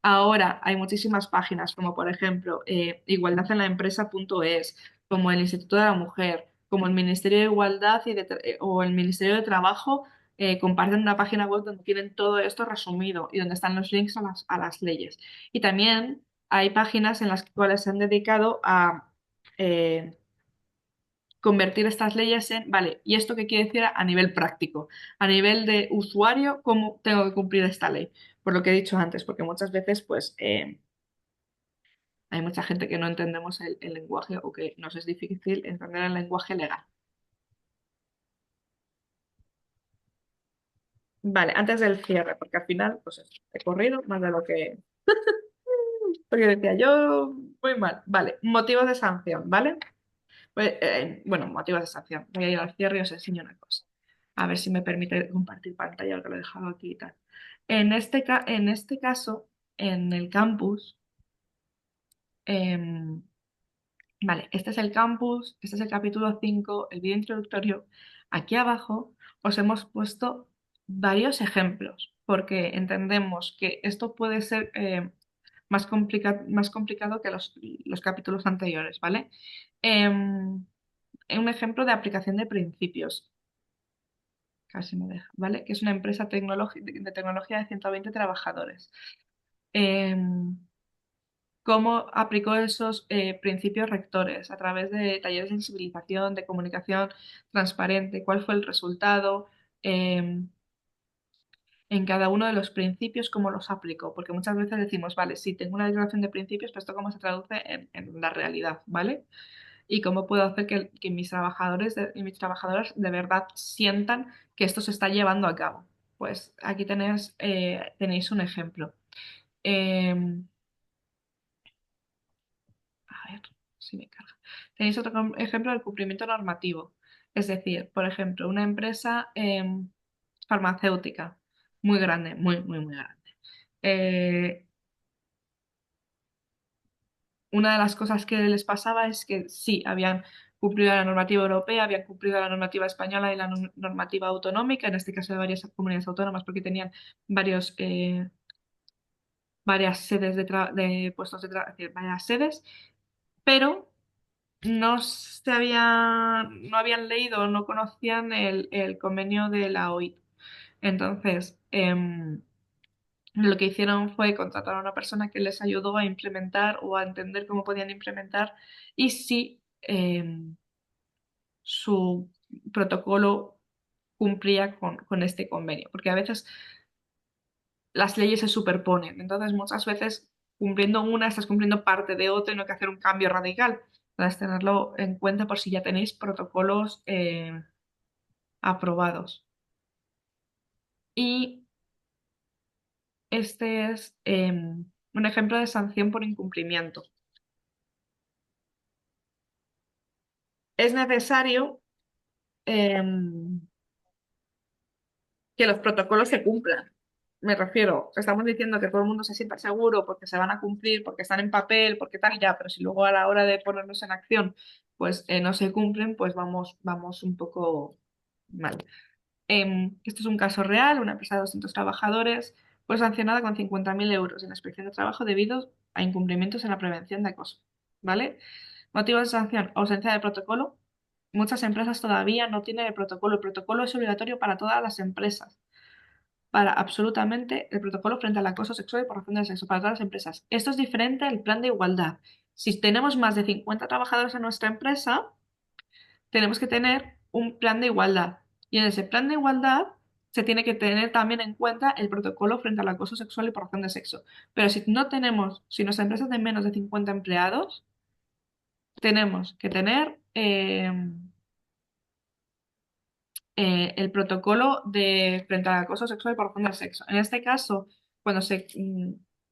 Ahora hay muchísimas páginas, como por ejemplo igualdadenlaempresa.es, como el Instituto de la Mujer, como el Ministerio de Igualdad o el Ministerio de Trabajo, comparten una página web donde tienen todo esto resumido y donde están los links a las leyes. Y también hay páginas en las cuales se han dedicado a eh, convertir estas leyes en, vale, ¿y esto qué quiere decir a nivel práctico? A nivel de usuario, ¿cómo tengo que cumplir esta ley? Por lo que he dicho antes, porque muchas veces, pues, hay mucha gente que no entendemos el lenguaje o que nos es difícil entender el lenguaje legal. Vale, antes del cierre, porque al final, pues eso, he corrido más de lo que... Porque decía yo, muy mal. Vale, motivos de sanción, ¿vale? Pues, bueno, motivos de sanción. Voy a ir al cierre y os enseño una cosa. A ver si me permite compartir pantalla, que lo he dejado aquí y tal. En este caso, en el campus, em, vale, este es el campus, este es el capítulo 5, el vídeo introductorio. Aquí abajo os hemos puesto varios ejemplos, porque entendemos que esto puede ser más complicado que los capítulos anteriores, ¿vale? Em, un ejemplo de aplicación de principios, casi me deja, ¿vale? Que es una empresa de tecnología de 120 trabajadores. Em, Cómo aplicó esos principios rectores a través de talleres de sensibilización, de comunicación transparente, cuál fue el resultado en cada uno de los principios, cómo los aplicó, porque muchas veces decimos, vale, sí, tengo una declaración de principios, pero esto cómo se traduce en la realidad, ¿vale? Y cómo puedo hacer que mis trabajadores y mis trabajadoras de verdad sientan que esto se está llevando a cabo. Pues aquí tenéis un ejemplo. Em, a ver si me carga. Tenéis otro ejemplo del cumplimiento normativo. Es decir, por ejemplo, una empresa farmacéutica muy grande, muy, muy, muy grande. Eh, una de las cosas que les pasaba es que sí, habían cumplido la normativa europea, habían cumplido la normativa española y la normativa autonómica, en este caso de varias comunidades autónomas, porque tenían varios, varias sedes de puestos de trabajo, varias sedes, pero no habían leído o no conocían el convenio de la OIT. Entonces, lo que hicieron fue contratar a una persona que les ayudó a implementar o a entender cómo podían implementar y si su protocolo cumplía con este convenio. Porque a veces las leyes se superponen. Entonces, muchas veces cumpliendo una, estás cumpliendo parte de otra y no hay que hacer un cambio radical. Entonces, tenerlo en cuenta por si ya tenéis protocolos aprobados. Y este es un ejemplo de sanción por incumplimiento. Es necesario em, que los protocolos se cumplan. Me refiero, estamos diciendo que todo el mundo se sienta seguro porque se van a cumplir, porque están en papel, porque tal, ya, pero si luego a la hora de ponernos en acción, pues no se cumplen, pues vamos un poco mal. Esto es un caso real, una empresa de 200 trabajadores fue sancionada con 50.000 euros en la inspección de trabajo debido a incumplimientos en la prevención de acoso. ¿Vale? Motivos de sanción, ausencia de protocolo. Muchas empresas todavía no tienen el protocolo. El protocolo es obligatorio para todas las empresas, para absolutamente el protocolo frente al acoso sexual y por razón del sexo, para todas las empresas. Esto es diferente al plan de igualdad. Si tenemos más de 50 trabajadores en nuestra empresa, tenemos que tener un plan de igualdad. Y en ese plan de igualdad se tiene que tener también en cuenta el protocolo frente al acoso sexual y por razón de sexo. Pero si no tenemos, si nuestra empresa es de menos de 50 empleados, tenemos que tener el protocolo de frente al acoso sexual y por razón del sexo. En este caso, cuando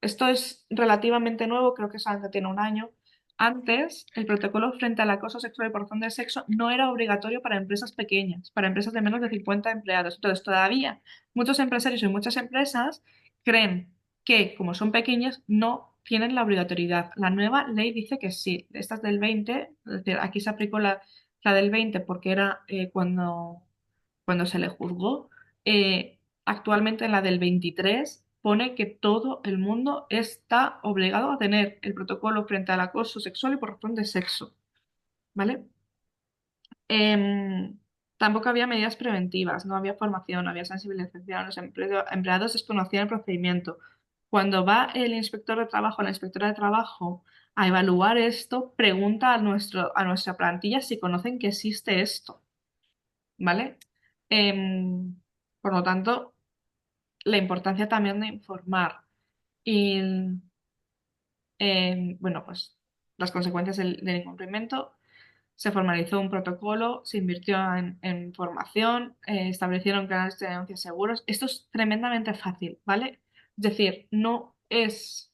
esto es relativamente nuevo, creo que solamente tiene un año. Antes, el protocolo frente al acoso sexual y por razón del sexo no era obligatorio para empresas pequeñas, para empresas de menos de 50 empleados. Entonces, todavía muchos empresarios y muchas empresas creen que, como son pequeñas, no tienen la obligatoriedad. La nueva ley dice que sí. Esta es del 20, es decir, aquí se aplicó la del 20 porque era cuando se le juzgó. Actualmente en la del 23 pone que todo el mundo está obligado a tener el protocolo frente al acoso sexual y por razón de sexo, ¿vale? Em, Tampoco había medidas preventivas, no había formación, no había sensibilización, los empleados desconocían el procedimiento. Cuando va el inspector de trabajo, la inspectora de trabajo, a evaluar esto, pregunta a nuestra plantilla si conocen que existe esto, ¿vale? Em, por lo tanto, la importancia también de informar y, bueno, pues las consecuencias del incumplimiento. Se formalizó un protocolo, se invirtió en formación, establecieron canales de denuncia seguros. Esto es tremendamente fácil, ¿vale? Es decir, no es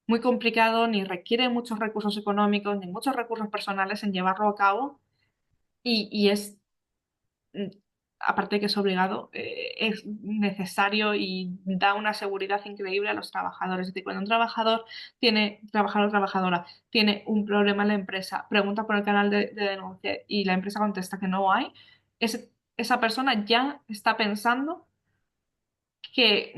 muy complicado ni requiere muchos recursos económicos ni muchos recursos personales en llevarlo a cabo y es mm, aparte de que es obligado, es necesario y da una seguridad increíble a los trabajadores. Es decir, cuando un trabajador o trabajadora, tiene un problema en la empresa, pregunta por el canal de denuncia y la empresa contesta que no hay, esa persona ya está pensando que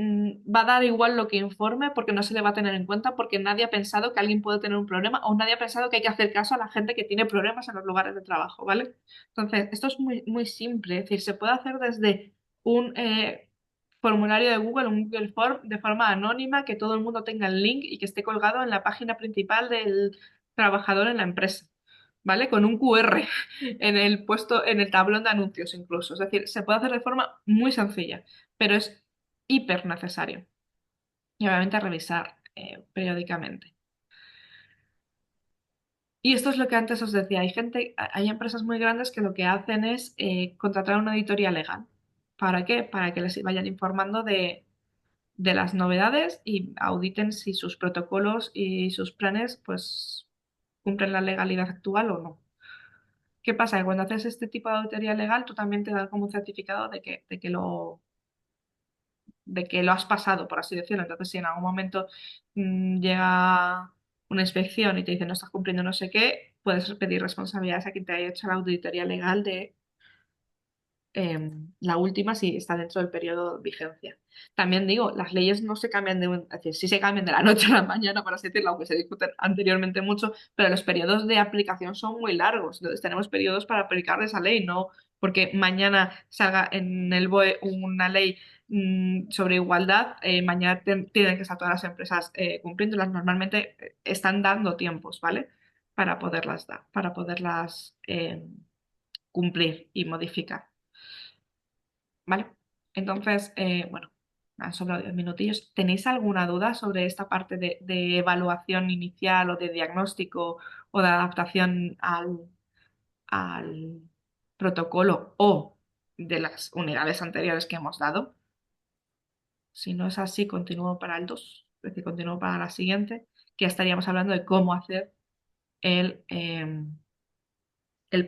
va a dar igual lo que informe porque no se le va a tener en cuenta porque nadie ha pensado que alguien puede tener un problema o nadie ha pensado que hay que hacer caso a la gente que tiene problemas en los lugares de trabajo, ¿vale? Entonces, esto es muy, muy simple, es decir, se puede hacer desde un formulario de Google, un Google Form, de forma anónima, que todo el mundo tenga el link y que esté colgado en la página principal del trabajador en la empresa. ¿Vale? Con un QR en el puesto, en el tablón de anuncios incluso. Es decir, se puede hacer de forma muy sencilla, pero es hiper necesario. Y obviamente revisar periódicamente. Y esto es lo que antes os decía. Hay empresas muy grandes que lo que hacen es contratar una auditoría legal. ¿Para qué? Para que les vayan informando de las novedades y auditen si sus protocolos y sus planes pues cumplen la legalidad actual o no. ¿Qué pasa? Que cuando haces este tipo de auditoría legal, tú también te dan como un certificado de que lo has pasado, por así decirlo. Entonces, si en algún momento llega una inspección y te dice no estás cumpliendo no sé qué, puedes pedir responsabilidades a quien te haya hecho la auditoría legal de la última si está dentro del periodo de vigencia. También digo, las leyes no se cambian es decir, sí se cambian de la noche a la mañana, por así decirlo, aunque se discuten anteriormente mucho, pero los periodos de aplicación son muy largos. Entonces tenemos periodos para aplicar esa ley, no porque mañana salga en el BOE una ley sobre igualdad, mañana tienen que estar todas las empresas cumpliéndolas. Normalmente están dando tiempos, ¿vale? Para poderlas dar, para poderlas cumplir y modificar. ¿Vale? Entonces, bueno, me han sobrado 10 minutillos. ¿Tenéis alguna duda sobre esta parte de evaluación inicial o de diagnóstico o de adaptación al protocolo o de las unidades anteriores que hemos dado? Si no es así, continúo para el 2, es decir, continúo para la siguiente, que ya estaríamos hablando de cómo hacer el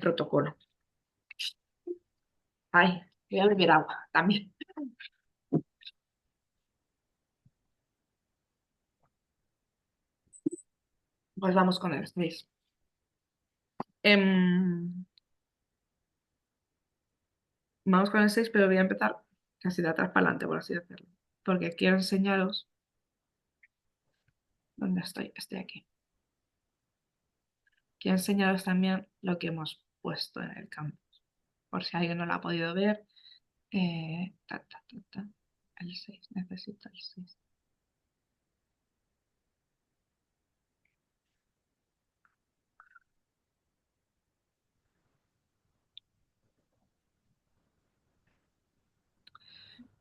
protocolo. Ay, voy a beber agua también. Pues vamos con el 6. Vamos con el 6, pero voy a empezar casi de atrás para adelante, por así decirlo. Porque quiero enseñaros. ¿Dónde estoy? Estoy aquí. Quiero enseñaros también lo que hemos puesto en el campo. Por si alguien no lo ha podido ver. El 6, necesito el 6.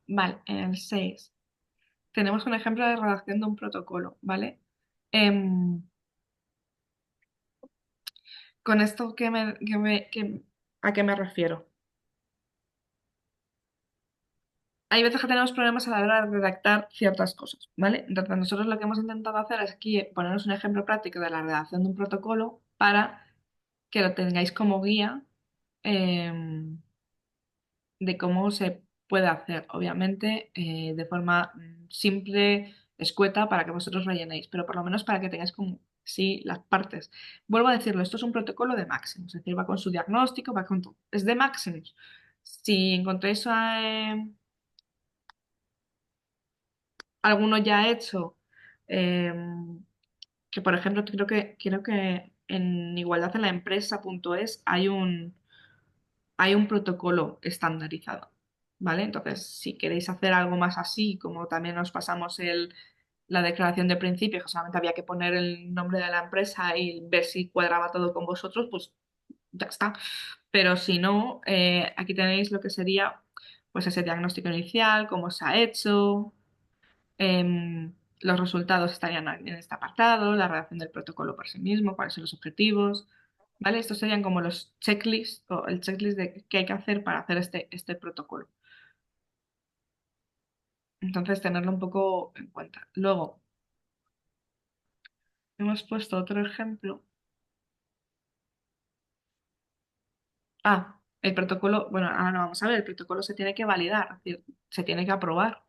Vale, en el 6 tenemos un ejemplo de redacción de un protocolo, ¿vale? Em, con esto, ¿a qué me refiero? Hay veces que tenemos problemas a la hora de redactar ciertas cosas, ¿vale? Entonces, nosotros lo que hemos intentado hacer es aquí ponernos un ejemplo práctico de la redacción de un protocolo para que lo tengáis como guía de cómo se puede hacer, obviamente, de forma simple, escueta, para que vosotros rellenéis, pero por lo menos para que tengáis como sí las partes. Vuelvo a decirlo, esto es un protocolo de máximos, es decir, va con su diagnóstico, va con todo. Es de máximos. Si encontráis alguno ya hecho, eh, que por ejemplo creo que en Igualdad en la Empresa.es hay un protocolo estandarizado, ¿vale? Entonces, si queréis hacer algo más así, como también nos pasamos la declaración de principios, que solamente había que poner el nombre de la empresa y ver si cuadraba todo con vosotros, pues ya está. Pero si no, aquí tenéis lo que sería pues ese diagnóstico inicial, cómo se ha hecho, los resultados estarían en este apartado, la redacción del protocolo por sí mismo, cuáles son los objetivos, ¿vale? Estos serían como los checklists o el checklist de qué hay que hacer para hacer este protocolo. Entonces, tenerlo un poco en cuenta. Luego, hemos puesto otro ejemplo. El protocolo, bueno, ahora no vamos a ver, el protocolo se tiene que validar, es decir, se tiene que aprobar.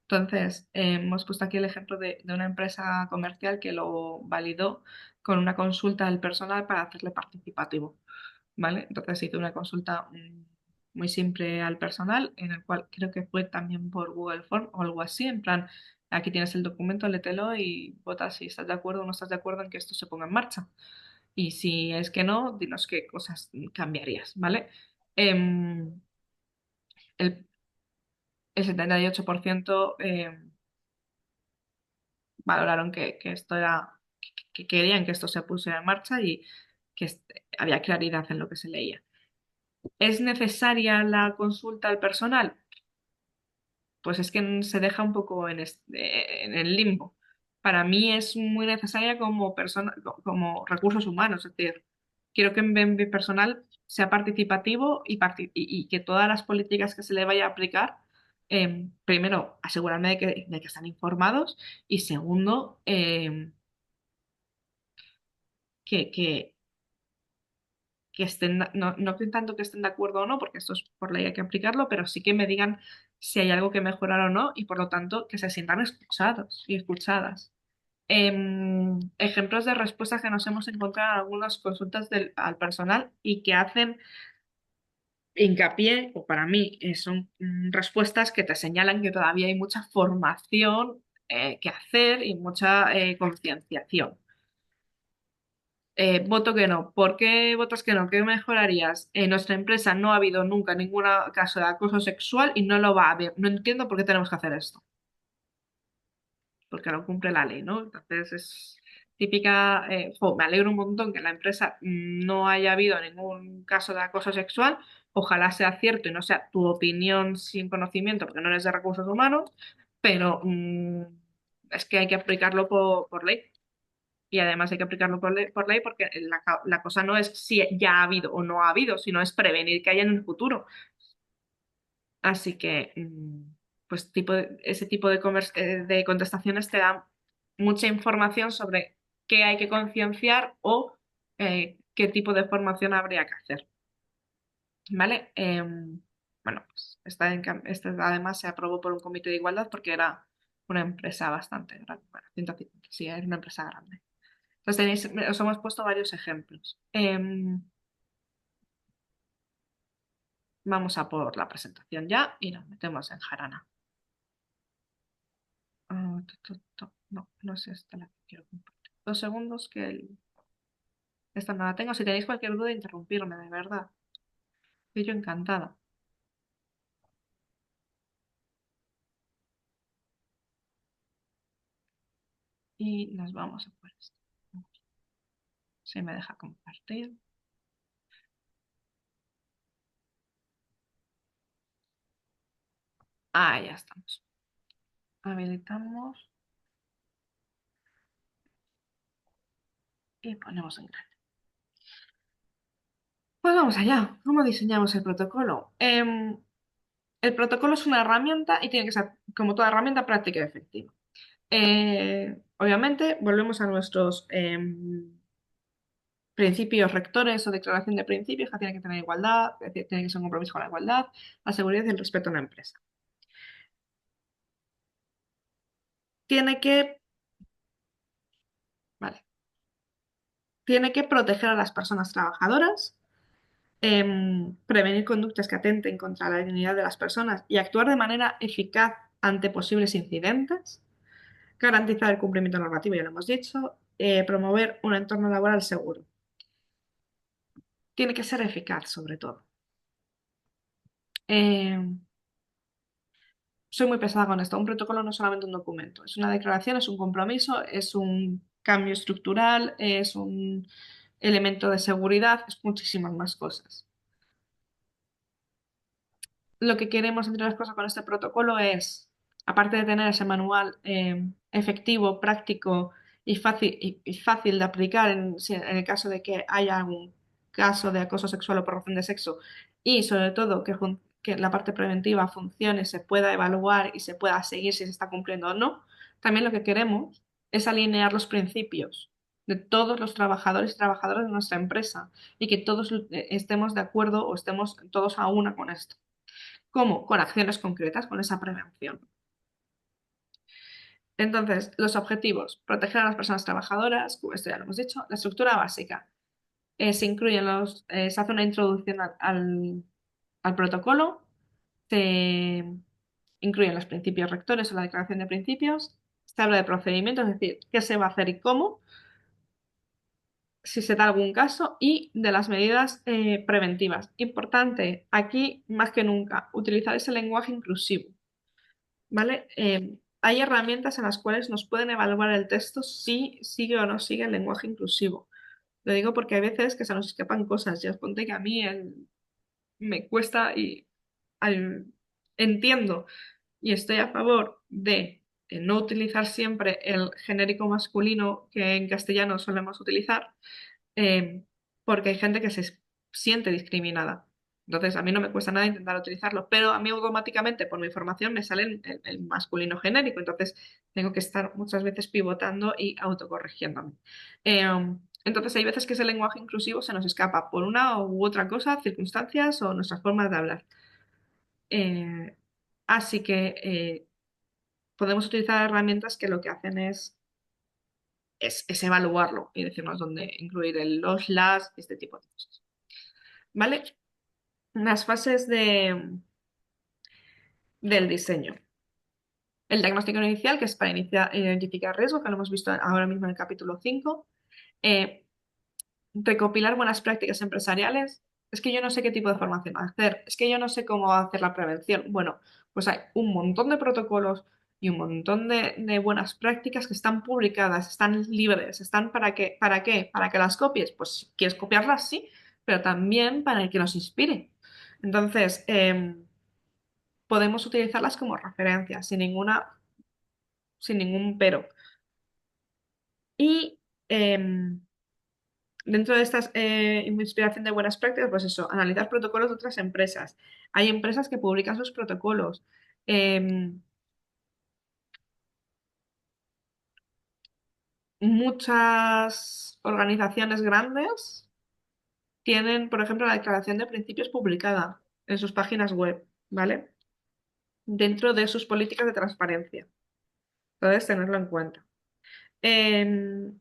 Entonces, hemos puesto aquí el ejemplo de una empresa comercial que lo validó con una consulta del personal para hacerle participativo, ¿vale? Entonces hice una consulta muy simple al personal, en el cual creo que fue también por Google Form o algo así, en plan, aquí tienes el documento, lételo y vota si estás de acuerdo o no estás de acuerdo en que esto se ponga en marcha. Y si es que no, dinos qué cosas cambiarías, ¿vale? Em, el, el 78% valoraron que esto era, que querían que esto se pusiera en marcha y que había claridad en lo que se leía. ¿Es necesaria la consulta al personal? Pues es que se deja un poco en el limbo. Para mí es muy necesaria como persona, como recursos humanos, es decir, quiero que mi personal sea participativo y que todas las políticas que se le vaya a aplicar, primero, asegurarme de que están informados y segundo, que que estén, no que tanto que estén de acuerdo o no, porque esto es por ley hay que aplicarlo, pero sí que me digan si hay algo que mejorar o no y por lo tanto que se sientan escuchados y escuchadas. Ejemplos de respuestas que nos hemos encontrado en algunas consultas al personal y que hacen hincapié, o para mí, son respuestas que te señalan que todavía hay mucha formación que hacer y mucha concienciación. Voto que no. ¿Por qué votas que no? ¿Qué mejorarías? En nuestra empresa no ha habido nunca ningún caso de acoso sexual y no lo va a haber. No entiendo por qué tenemos que hacer esto. Porque no cumple la ley, ¿no? Entonces es típica, me alegro un montón que en la empresa no haya habido ningún caso de acoso sexual, ojalá sea cierto y no sea tu opinión sin conocimiento, porque no eres de recursos humanos, pero es que hay que aplicarlo por ley. Y además hay que aplicarlo por ley porque la cosa no es si ya ha habido o no ha habido, sino es prevenir que haya en el futuro. Así que, pues ese tipo de contestaciones te dan mucha información sobre qué hay que concienciar o qué tipo de formación habría que hacer. ¿Vale? Bueno, pues esta además se aprobó por un comité de igualdad porque era una empresa bastante grande. Bueno, 150, sí, era una empresa grande. Entonces os hemos puesto varios ejemplos. Vamos a por la presentación ya y nos metemos en jarana. No, no es esta la que quiero compartir. 2 segundos que esta no la tengo. Si tenéis cualquier duda, interrumpirme, de verdad. Estoy yo encantada. Y nos vamos a por esto. Si me deja compartir. Ah, ya estamos. Habilitamos y ponemos en grande. Pues vamos allá. ¿Cómo diseñamos el protocolo? El protocolo es una herramienta y tiene que ser, como toda herramienta, práctica y efectiva. Obviamente, volvemos a nuestros principios rectores o declaración de principios que tienen que tener igualdad, es decir, tiene que ser un compromiso con la igualdad, la seguridad y el respeto en la empresa. Tiene que, vale, tiene que proteger a las personas trabajadoras, prevenir conductas que atenten contra la dignidad de las personas y actuar de manera eficaz ante posibles incidentes, garantizar el cumplimiento normativo, ya lo hemos dicho, promover un entorno laboral seguro. Tiene que ser eficaz, sobre todo. Soy muy pesada con esto. Un protocolo no es solamente un documento, es una declaración, es un compromiso, es un cambio estructural, es un elemento de seguridad, es muchísimas más cosas. Lo que queremos, entre las cosas, con este protocolo es, aparte de tener ese manual efectivo, práctico y fácil de aplicar en el caso de que haya algún caso de acoso sexual o por razón de sexo, y sobre todo que la parte preventiva funcione, se pueda evaluar y se pueda seguir si se está cumpliendo o no, también lo que queremos es alinear los principios de todos los trabajadores y trabajadoras de nuestra empresa y que todos estemos de acuerdo o estemos todos a una con esto. ¿Cómo? Con acciones concretas, con esa prevención. Entonces, los objetivos, proteger a las personas trabajadoras, como esto ya lo hemos dicho, la estructura básica. Se hace una introducción al protocolo, se incluyen los principios rectores o la declaración de principios, se habla de procedimientos, es decir, qué se va a hacer y cómo, si se da algún caso, y de las medidas preventivas. Importante, aquí más que nunca, utilizar ese lenguaje inclusivo. ¿Vale? Hay herramientas en las cuales nos pueden evaluar el texto si sigue o no sigue el lenguaje inclusivo. Lo digo porque hay veces que se nos escapan cosas. Ya os conté que a mí me cuesta y entiendo y estoy a favor de no utilizar siempre el genérico masculino que en castellano solemos utilizar, eh, porque hay gente que se siente discriminada. Entonces, a mí no me cuesta nada intentar utilizarlo, pero a mí automáticamente por mi formación me sale el masculino genérico, entonces tengo que estar muchas veces pivotando y autocorrigiéndome. Entonces hay veces que ese lenguaje inclusivo se nos escapa por una u otra cosa, circunstancias o nuestras formas de hablar. Eh, Así que podemos utilizar herramientas que lo que hacen es evaluarlo y decirnos dónde incluir el los, las, este tipo de cosas. ¿Vale? Las fases del diseño. El diagnóstico inicial, que es para identificar riesgo, que lo hemos visto ahora mismo en el capítulo 5. Eh, Recopilar buenas prácticas empresariales. Es que yo no sé qué tipo de formación hacer, es que yo no sé cómo hacer la prevención. Bueno, pues hay un montón de protocolos y un montón de buenas prácticas que están publicadas, están libres, están para qué, ¿para qué? Para que las copies. Pues si quieres copiarlas, sí, pero también para que nos inspire. Entonces, podemos utilizarlas como referencia, sin ningún pero. Y dentro de estas inspiración de buenas prácticas, pues eso, analizar protocolos de otras empresas. Hay empresas que publican sus protocolos. Em, Muchas organizaciones grandes tienen, por ejemplo, la Declaración de Principios publicada en sus páginas web, ¿vale? Dentro de sus políticas de transparencia. Entonces, tenerlo en cuenta. Em,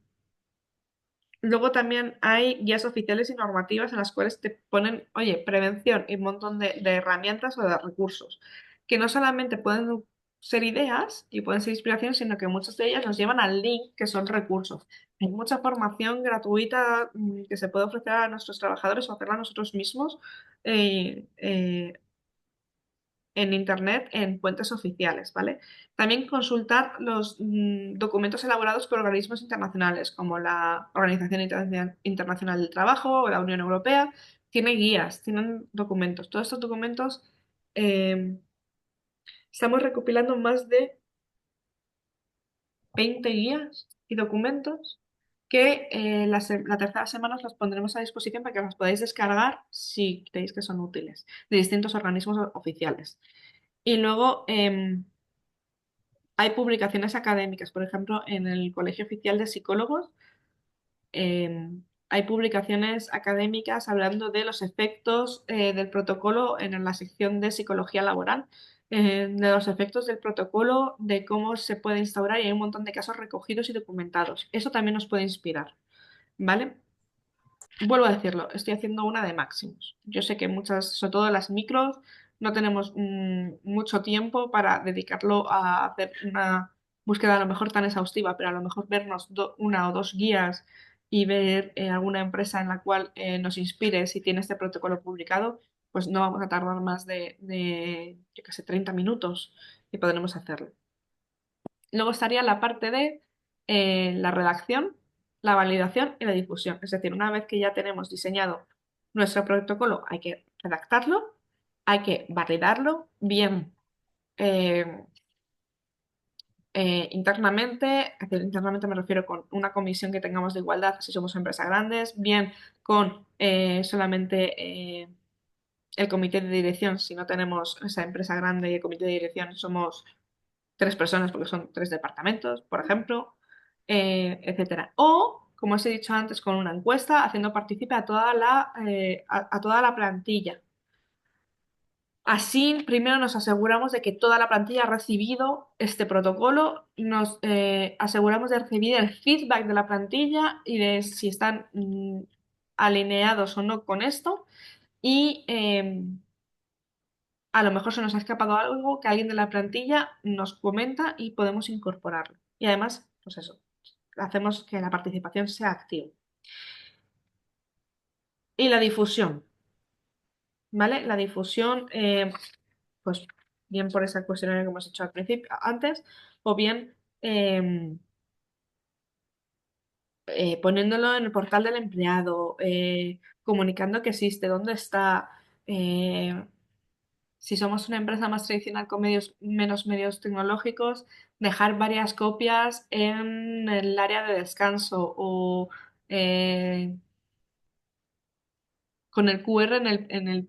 Luego también hay guías oficiales y normativas en las cuales te ponen, oye, prevención y un montón de herramientas o de recursos, que no solamente pueden ser ideas y pueden ser inspiración, sino que muchas de ellas nos llevan al link, que son recursos. Hay mucha formación gratuita que se puede ofrecer a nuestros trabajadores o hacerla nosotros mismos eh, eh, en Internet en fuentes oficiales, ¿vale? También consultar los documentos elaborados por organismos internacionales, como la Organización Internacional del Trabajo o la Unión Europea. Tiene guías, tienen documentos. Todos estos documentos eh, estamos recopilando más de 20 guías y documentos que la tercera semana os los pondremos a disposición para que los podáis descargar si creéis que son útiles, de distintos organismos oficiales. Y luego hay publicaciones académicas, por ejemplo, en el Colegio Oficial de Psicólogos eh, hay publicaciones académicas hablando de los efectos del protocolo en la sección de psicología laboral, de los efectos del protocolo, de cómo se puede instaurar y hay un montón de casos recogidos y documentados. Eso también nos puede inspirar, ¿vale? Vuelvo a decirlo, estoy haciendo una de máximos. Yo sé que muchas, sobre todo las micros, no tenemos mucho tiempo para dedicarlo a hacer una búsqueda a lo mejor tan exhaustiva, pero a lo mejor vernos una o dos guías y ver alguna empresa en la cual nos inspire si tiene este protocolo publicado, pues no vamos a tardar más yo qué sé, 30 minutos y podremos hacerlo. Luego estaría la parte de la redacción, la validación y la difusión. Es decir, una vez que ya tenemos diseñado nuestro protocolo, hay que redactarlo, hay que validarlo bien eh, internamente. Es decir, internamente me refiero con una comisión que tengamos de igualdad si somos empresas grandes, bien con solamente el comité de dirección, si no tenemos esa empresa grande y el comité de dirección somos tres personas porque son tres departamentos, por ejemplo, etcétera. O, como os he dicho antes, con una encuesta, haciendo partícipe a toda la plantilla. Así, primero nos aseguramos de que toda la plantilla ha recibido este protocolo, nos aseguramos de recibir el feedback de la plantilla y de si están alineados o no con esto. Y a lo mejor se nos ha escapado algo que alguien de la plantilla nos comenta y podemos incorporarlo. Y además, pues eso, hacemos que la participación sea activa. Y la difusión, ¿vale? La difusión, pues bien por esa cuestionario que hemos hecho al principio, antes, o bien poniéndolo en el portal del empleado, comunicando que existe, dónde está. Si somos una empresa más tradicional con menos medios tecnológicos, dejar varias copias en el área de descanso o eh, con el QR en el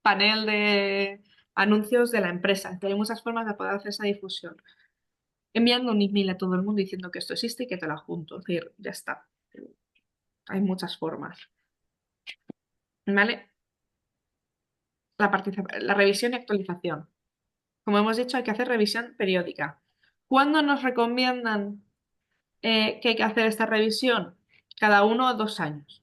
panel de anuncios de la empresa. Que hay muchas formas de poder hacer esa difusión. Enviando un email a todo el mundo diciendo que esto existe y que te lo adjunto. Es decir, ya está. hay muchas formas, ¿vale? La revisión y actualización. Como hemos dicho, hay que hacer revisión periódica. ¿Cuándo nos recomiendan que hay que hacer esta revisión? Cada 1 o 2 años,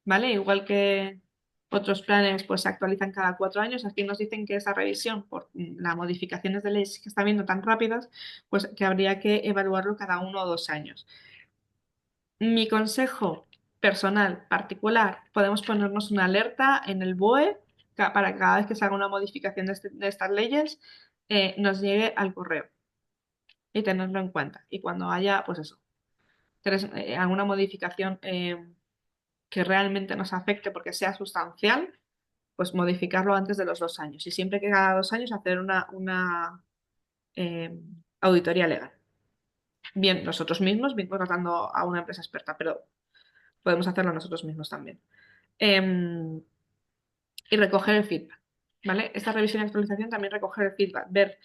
¿vale? Igual que otros planes pues se actualizan cada 4 años, aquí nos dicen que esa revisión, por las modificaciones de leyes que está viendo tan rápidas, pues que habría que evaluarlo cada 1 o 2 años. Mi consejo personal, particular, podemos ponernos una alerta en el BOE para que cada vez que se haga una modificación de estas leyes, nos llegue al correo y tenerlo en cuenta. Y cuando haya, pues eso, alguna modificación que realmente nos afecte porque sea sustancial, pues modificarlo antes de los 2 años. Y siempre que cada 2 años hacer una eh, auditoría legal. Bien nosotros mismos, bien contratando a una empresa experta, pero podemos hacerlo nosotros mismos también. Em, y recoger el feedback, ¿vale? Esta revisión y actualización también recoger el feedback, ver,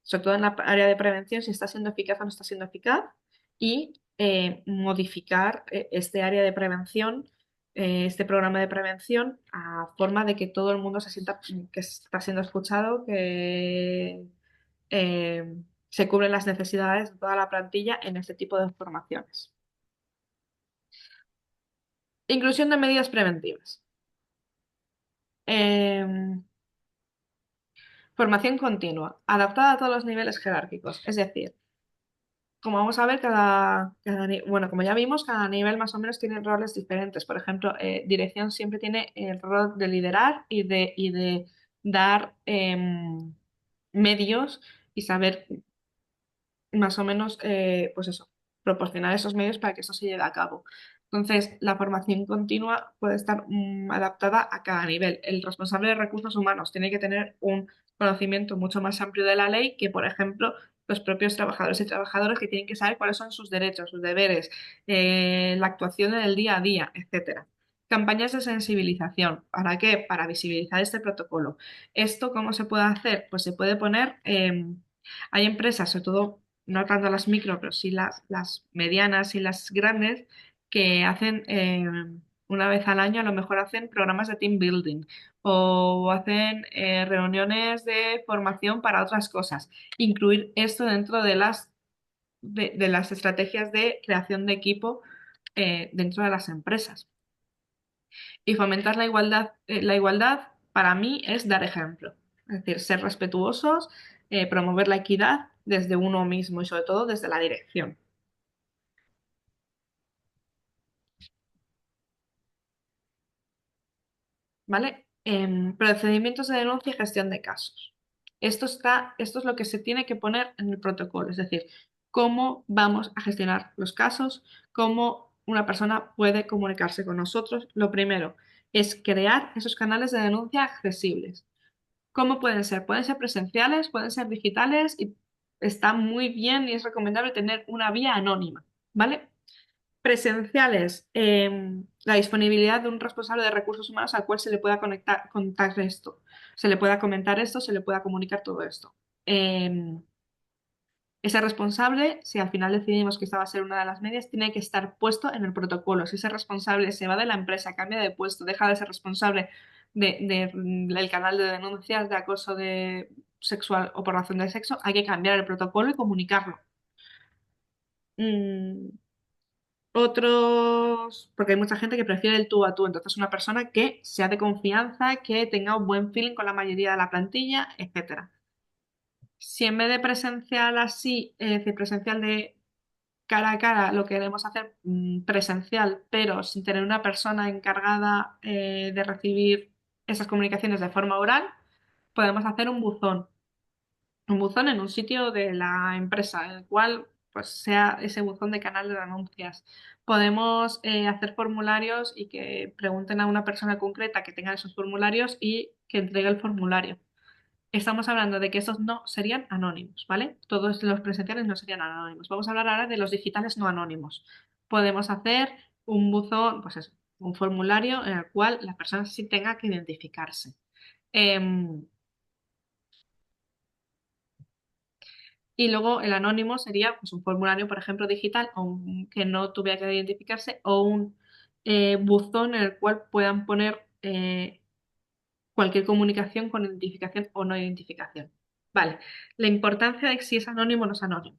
sobre todo en la área de prevención, si está siendo eficaz o no está siendo eficaz y modificar este área de prevención, este programa de prevención, a forma de que todo el mundo se sienta que está siendo escuchado, que se cubren las necesidades de toda la plantilla en este tipo de formaciones. Inclusión de medidas preventivas. Em, Formación continua, adaptada a todos los niveles jerárquicos. Es decir, como vamos a ver, bueno, como ya vimos, cada nivel más o menos tiene roles diferentes. Por ejemplo, dirección siempre tiene el rol de liderar y de dar medios y saber más o menos, pues eso, proporcionar esos medios para que eso se lleve a cabo. Entonces, la formación continua puede estar adaptada a cada nivel. El responsable de recursos humanos tiene que tener un conocimiento mucho más amplio de la ley que, por ejemplo, los propios trabajadores y trabajadoras que tienen que saber cuáles son sus derechos, sus deberes, la actuación en el día a día, etcétera. Campañas de sensibilización. ¿Para qué? Para visibilizar este protocolo. ¿Esto cómo se puede hacer? Pues se puede poner, hay empresas, sobre todo no tanto las micro, pero sí las medianas y las grandes, que hacen una vez al año, a lo mejor hacen programas de team building o hacen reuniones de formación para otras cosas. Incluir esto dentro de las estrategias de creación de equipo dentro de las empresas. Y fomentar la igualdad para mí es dar ejemplo. Es decir, ser respetuosos, promover la equidad desde uno mismo y sobre todo desde la dirección. ¿Vale? Procedimientos de denuncia y gestión de casos. Esto es lo que se tiene que poner en el protocolo, es decir, cómo vamos a gestionar los casos, cómo una persona puede comunicarse con nosotros. Lo primero es crear esos canales de denuncia accesibles. ¿Cómo pueden ser? Pueden ser presenciales, pueden ser digitales y está muy bien y es recomendable tener una vía anónima, ¿vale? Presenciales, la disponibilidad de un responsable de recursos humanos al cual se le pueda contar esto, se le pueda comentar esto, se le pueda comunicar todo esto. Ese responsable, si al final decidimos que esta va a ser una de las medidas, tiene que estar puesto en el protocolo. Si ese responsable se va de la empresa, cambia de puesto, deja de ser responsable del canal de denuncias de acoso sexual o por razón de sexo, hay que cambiar el protocolo y comunicarlo. Mm, Otros, porque hay mucha gente que prefiere el tú a tú, entonces una persona que sea de confianza, que tenga un buen feeling con la mayoría de la plantilla, etcétera. Si en vez de presencial así, es decir, presencial de cara a cara, lo queremos hacer presencial, pero sin tener una persona encargada de recibir esas comunicaciones de forma oral, podemos hacer un buzón en un sitio de la empresa, en el cual pues sea ese buzón de canal de denuncias. Podemos hacer formularios y que pregunten a una persona concreta que tenga esos formularios y que entregue el formulario. Estamos hablando de que esos no serían anónimos, ¿vale? Todos los presenciales no serían anónimos. Vamos a hablar ahora de los digitales no anónimos. Podemos hacer un buzón, pues eso, un formulario en el cual la persona sí tenga que identificarse. Em, Y luego el anónimo sería pues, un formulario, por ejemplo, digital, que no tuviera que identificarse, o un buzón en el cual puedan poner cualquier comunicación con identificación o no identificación. Vale, la importancia de si es anónimo o no es anónimo.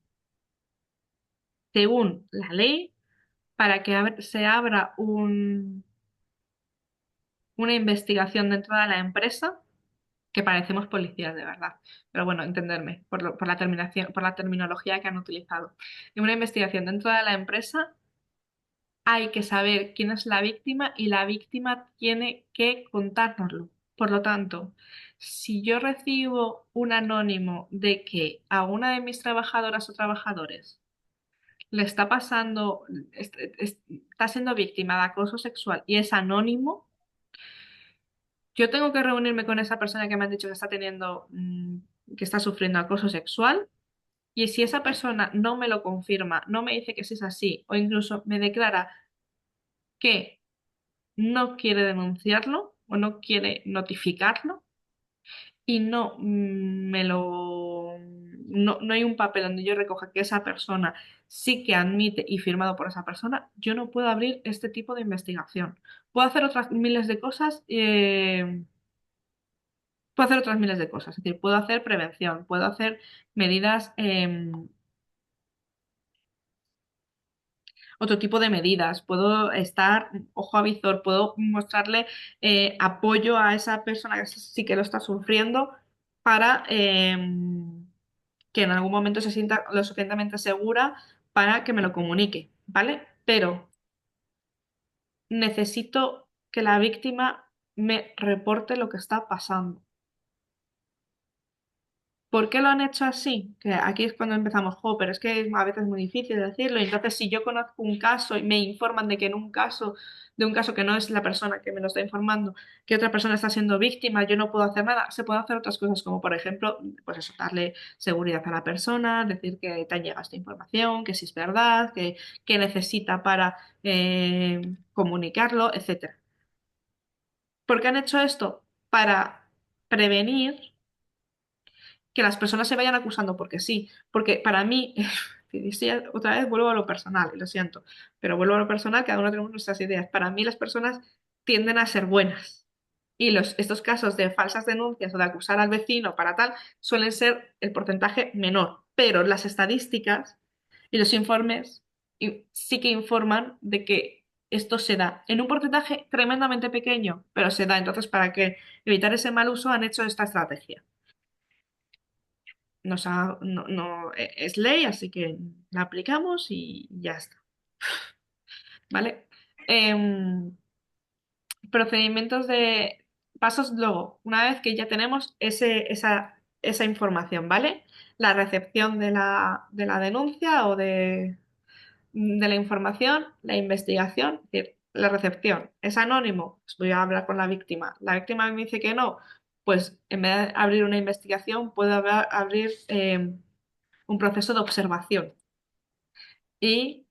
Según la ley, para que se abra una investigación dentro de la empresa, que parecemos policías de verdad, pero bueno, entenderme por la terminación, por la terminología que han utilizado. En una investigación dentro de la empresa hay que saber quién es la víctima y la víctima tiene que contárnoslo. Por lo tanto, si yo recibo un anónimo de que a una de mis trabajadoras o trabajadores le está pasando, está siendo víctima de acoso sexual y es anónimo, yo tengo que reunirme con esa persona que me han dicho que está teniendo, que está sufriendo acoso sexual. Y si esa persona no me lo confirma, no me dice que sí es así, o incluso me declara que no quiere denunciarlo o no quiere notificarlo y no me lo no hay un papel donde yo recoja que esa persona sí que admite y firmado por esa persona, yo no puedo abrir este tipo de investigación. Puedo hacer otras miles de cosas, puedo hacer otras miles de cosas, es decir, puedo hacer prevención, puedo hacer medidas, otro tipo de medidas, puedo estar ojo a visor, puedo mostrarle apoyo a esa persona que sí que lo está sufriendo para que en algún momento se sienta lo suficientemente segura para que me lo comunique, ¿vale? Pero necesito que la víctima me reporte lo que está pasando. ¿Por qué lo han hecho así? Que aquí es cuando empezamos, jo, pero es que es a veces muy difícil decirlo. Y entonces, si yo conozco un caso y me informan de que en un caso, de un caso que no es la persona que me lo está informando, que otra persona está siendo víctima, yo no puedo hacer nada, se pueden hacer otras cosas, como por ejemplo, pues eso, darle seguridad a la persona, decir que te ha llegado esta información, que si es verdad, que necesita para comunicarlo, etcétera. ¿Por qué han hecho esto? Para prevenir que las personas se vayan acusando porque sí, porque para mí, y sí, otra vez vuelvo a lo personal, y lo siento, pero vuelvo a lo personal, cada uno tenemos nuestras ideas. Para mí las personas tienden a ser buenas y estos casos de falsas denuncias o de acusar al vecino para tal suelen ser el porcentaje menor, pero las estadísticas y los informes sí que informan de que esto se da en un porcentaje tremendamente pequeño, pero se da. Entonces, para que evitar ese mal uso han hecho esta estrategia es ley, así que la aplicamos y ya está, ¿vale? Em, procedimientos de pasos luego, una vez que ya tenemos esa información, ¿vale? La recepción de la denuncia o de la información, la investigación, es decir, la recepción. ¿Es anónimo? Pues voy a hablar con la víctima. La víctima me dice que no, pues en vez de abrir una investigación, puedo abrir un proceso de observación y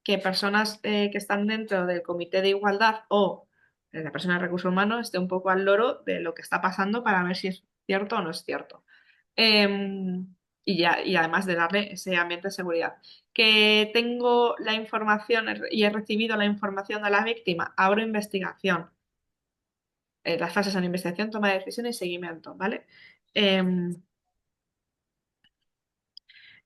que personas que están dentro del comité de igualdad o de la persona de recursos humanos esté un poco al loro de lo que está pasando para ver si es cierto o no es cierto. Y además de darle ese ambiente de seguridad. Que tengo la información y he recibido la información de la víctima, abro investigación. Las fases son investigación, toma de decisión y seguimiento, ¿vale? Em,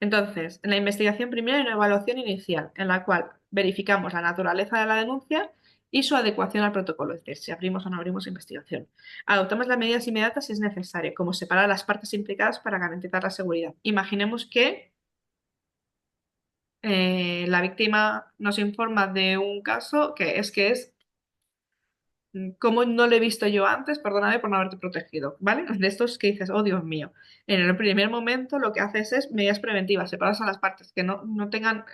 Entonces, en la investigación primero hay una evaluación inicial, en la cual verificamos la naturaleza de la denuncia y su adecuación al protocolo, es decir, si abrimos o no abrimos investigación. Adoptamos las medidas inmediatas si es necesario, como separar a las partes implicadas para garantizar la seguridad. Imaginemos que la víctima nos informa de un caso que es ¿cómo no lo he visto yo antes? Perdóname por no haberte protegido, ¿vale? De estos que dices, oh Dios mío. En el primer momento lo que haces es medidas preventivas, separas a las partes que no tengan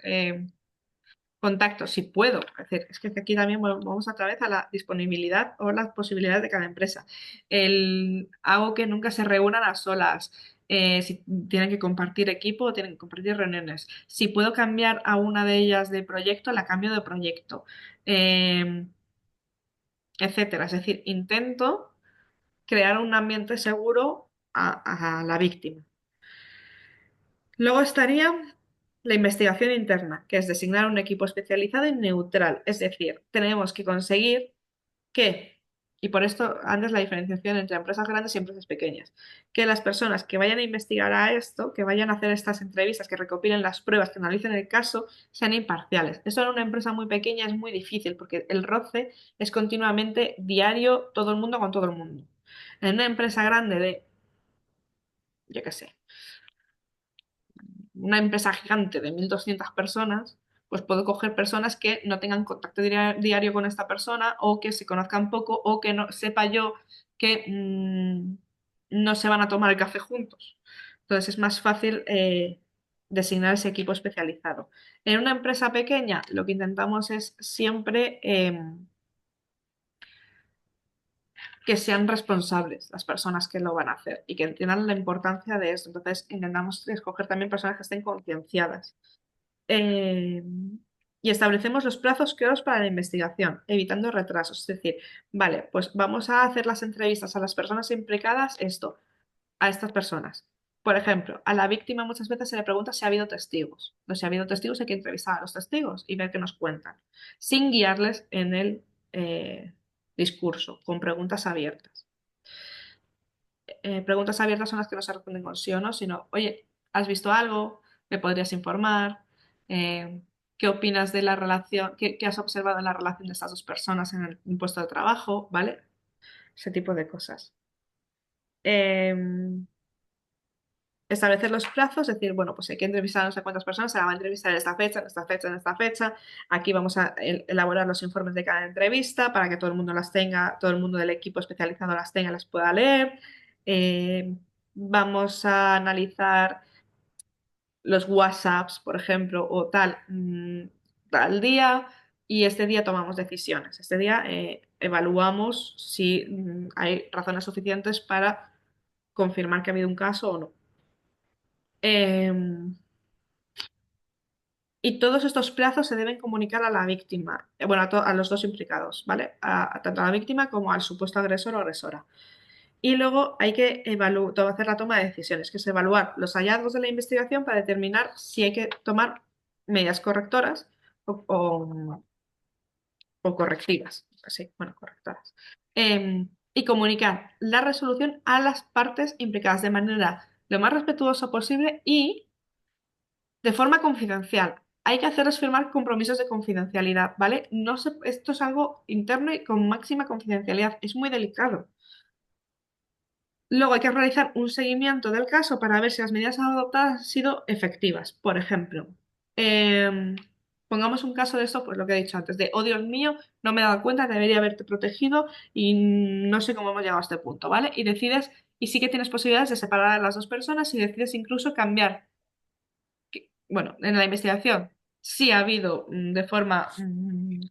contacto, si puedo. Es decir, es que aquí también vamos otra vez a la disponibilidad o las posibilidades de cada empresa. Hago que nunca se reúnan a solas. Si tienen que compartir equipo o tienen que compartir reuniones. Si puedo cambiar a una de ellas de proyecto, la cambio de proyecto. Etcétera. Es decir, intento crear un ambiente seguro a la víctima. Luego estaría la investigación interna, que es designar un equipo especializado y neutral. Es decir, tenemos que conseguir que, y por esto antes la diferenciación entre empresas grandes y empresas pequeñas, que las personas que vayan a investigar a esto, que vayan a hacer estas entrevistas, que recopilen las pruebas, que analicen el caso, sean imparciales. Eso en una empresa muy pequeña es muy difícil porque el roce es continuamente diario, todo el mundo con todo el mundo. En una empresa grande de, yo qué sé, una empresa gigante de 1.200 personas, pues puedo coger personas que no tengan contacto diario con esta persona o que se conozcan poco o que no sepa yo que no se van a tomar el café juntos. Entonces es más fácil designar ese equipo especializado. En una empresa pequeña lo que intentamos es siempre que sean responsables las personas que lo van a hacer y que entiendan la importancia de esto. Entonces intentamos escoger también personas que estén concienciadas. Eh, y establecemos los plazos claros para la investigación, evitando retrasos. Es decir, vale, pues vamos a hacer las entrevistas a las personas implicadas, a estas personas. Por ejemplo, a la víctima muchas veces se le pregunta si ha habido testigos. No, si ha habido testigos hay que entrevistar a los testigos y ver qué nos cuentan, sin guiarles en el discurso, con preguntas abiertas. Preguntas abiertas son las que no se responden con sí o no, sino, oye, ¿has visto algo? ¿Me podrías informar? Eh, ¿Qué opinas de la relación? ¿Qué has observado en la relación de estas dos personas en el puesto de trabajo? ¿Vale? Ese tipo de cosas. Eh, Establecer los plazos, decir, bueno, pues hay que entrevistar a no sé cuántas personas, se la va a entrevistar en esta fecha, en esta fecha, en esta fecha. Aquí vamos a elaborar los informes de cada entrevista para que todo el mundo las tenga, todo el mundo del equipo especializado las tenga, las pueda leer. Eh, Vamos a analizar los WhatsApps, por ejemplo, o tal, tal día, y este día tomamos decisiones. Este día evaluamos si hay razones suficientes para confirmar que ha habido un caso o no. Em, y todos estos plazos se deben comunicar a la víctima, bueno, a los dos implicados, ¿vale? Tanto a la víctima como al supuesto agresor o agresora. Y luego hay que hacer la toma de decisiones, que es evaluar los hallazgos de la investigación para determinar si hay que tomar medidas correctoras o, o correctivas. Sí, bueno, correctoras. Y comunicar la resolución a las partes implicadas de manera lo más respetuosa posible y de forma confidencial. Hay que hacerles firmar compromisos de confidencialidad, ¿vale? No se, esto es algo interno y con máxima confidencialidad. Es muy delicado. Luego hay que realizar un seguimiento del caso para ver si las medidas adoptadas han sido efectivas. Por ejemplo, em, pongamos un caso de esto, pues lo que he dicho antes, de, oh Dios mío, no me he dado cuenta, debería haberte protegido y no sé cómo hemos llegado a este punto, ¿vale? Y decides, y sí que tienes posibilidades de separar a las dos personas y decides incluso cambiar bueno, en la investigación sí ha habido de forma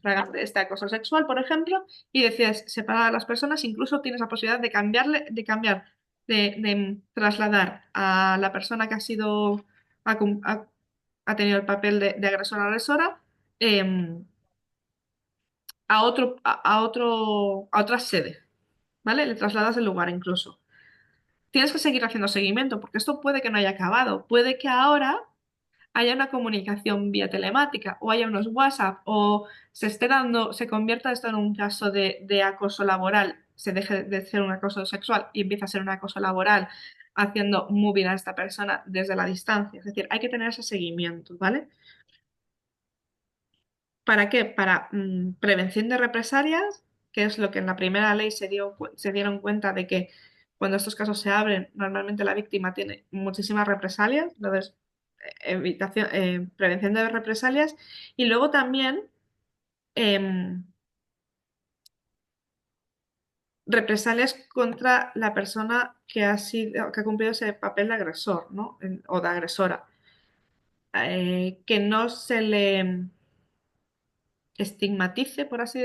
flagrante este acoso sexual, por ejemplo, y decides separar a las personas, incluso tienes la posibilidad de cambiarle, de cambiar, de trasladar a la persona que ha sido, ha tenido el papel de agresor-agresora a otro, a otra sede, ¿vale? Le trasladas el lugar incluso. Tienes que seguir haciendo seguimiento, porque esto puede que no haya acabado. Puede que ahora haya una comunicación vía telemática o haya unos WhatsApp o se esté dando, se convierta esto en un caso de acoso laboral, se deje de ser un acoso sexual y empieza a ser un acoso laboral haciendo moving a esta persona desde la distancia. Es decir, hay que tener ese seguimiento, ¿vale? ¿Para qué? Para prevención de represalias, que es lo que en la primera ley se dieron cuenta de que cuando estos casos se abren, normalmente la víctima tiene muchísimas represalias, entonces prevención de represalias y luego también em, represalias contra la persona que ha sido, que ha cumplido ese papel de agresor, ¿no? O de agresora. Que no se le estigmatice, por así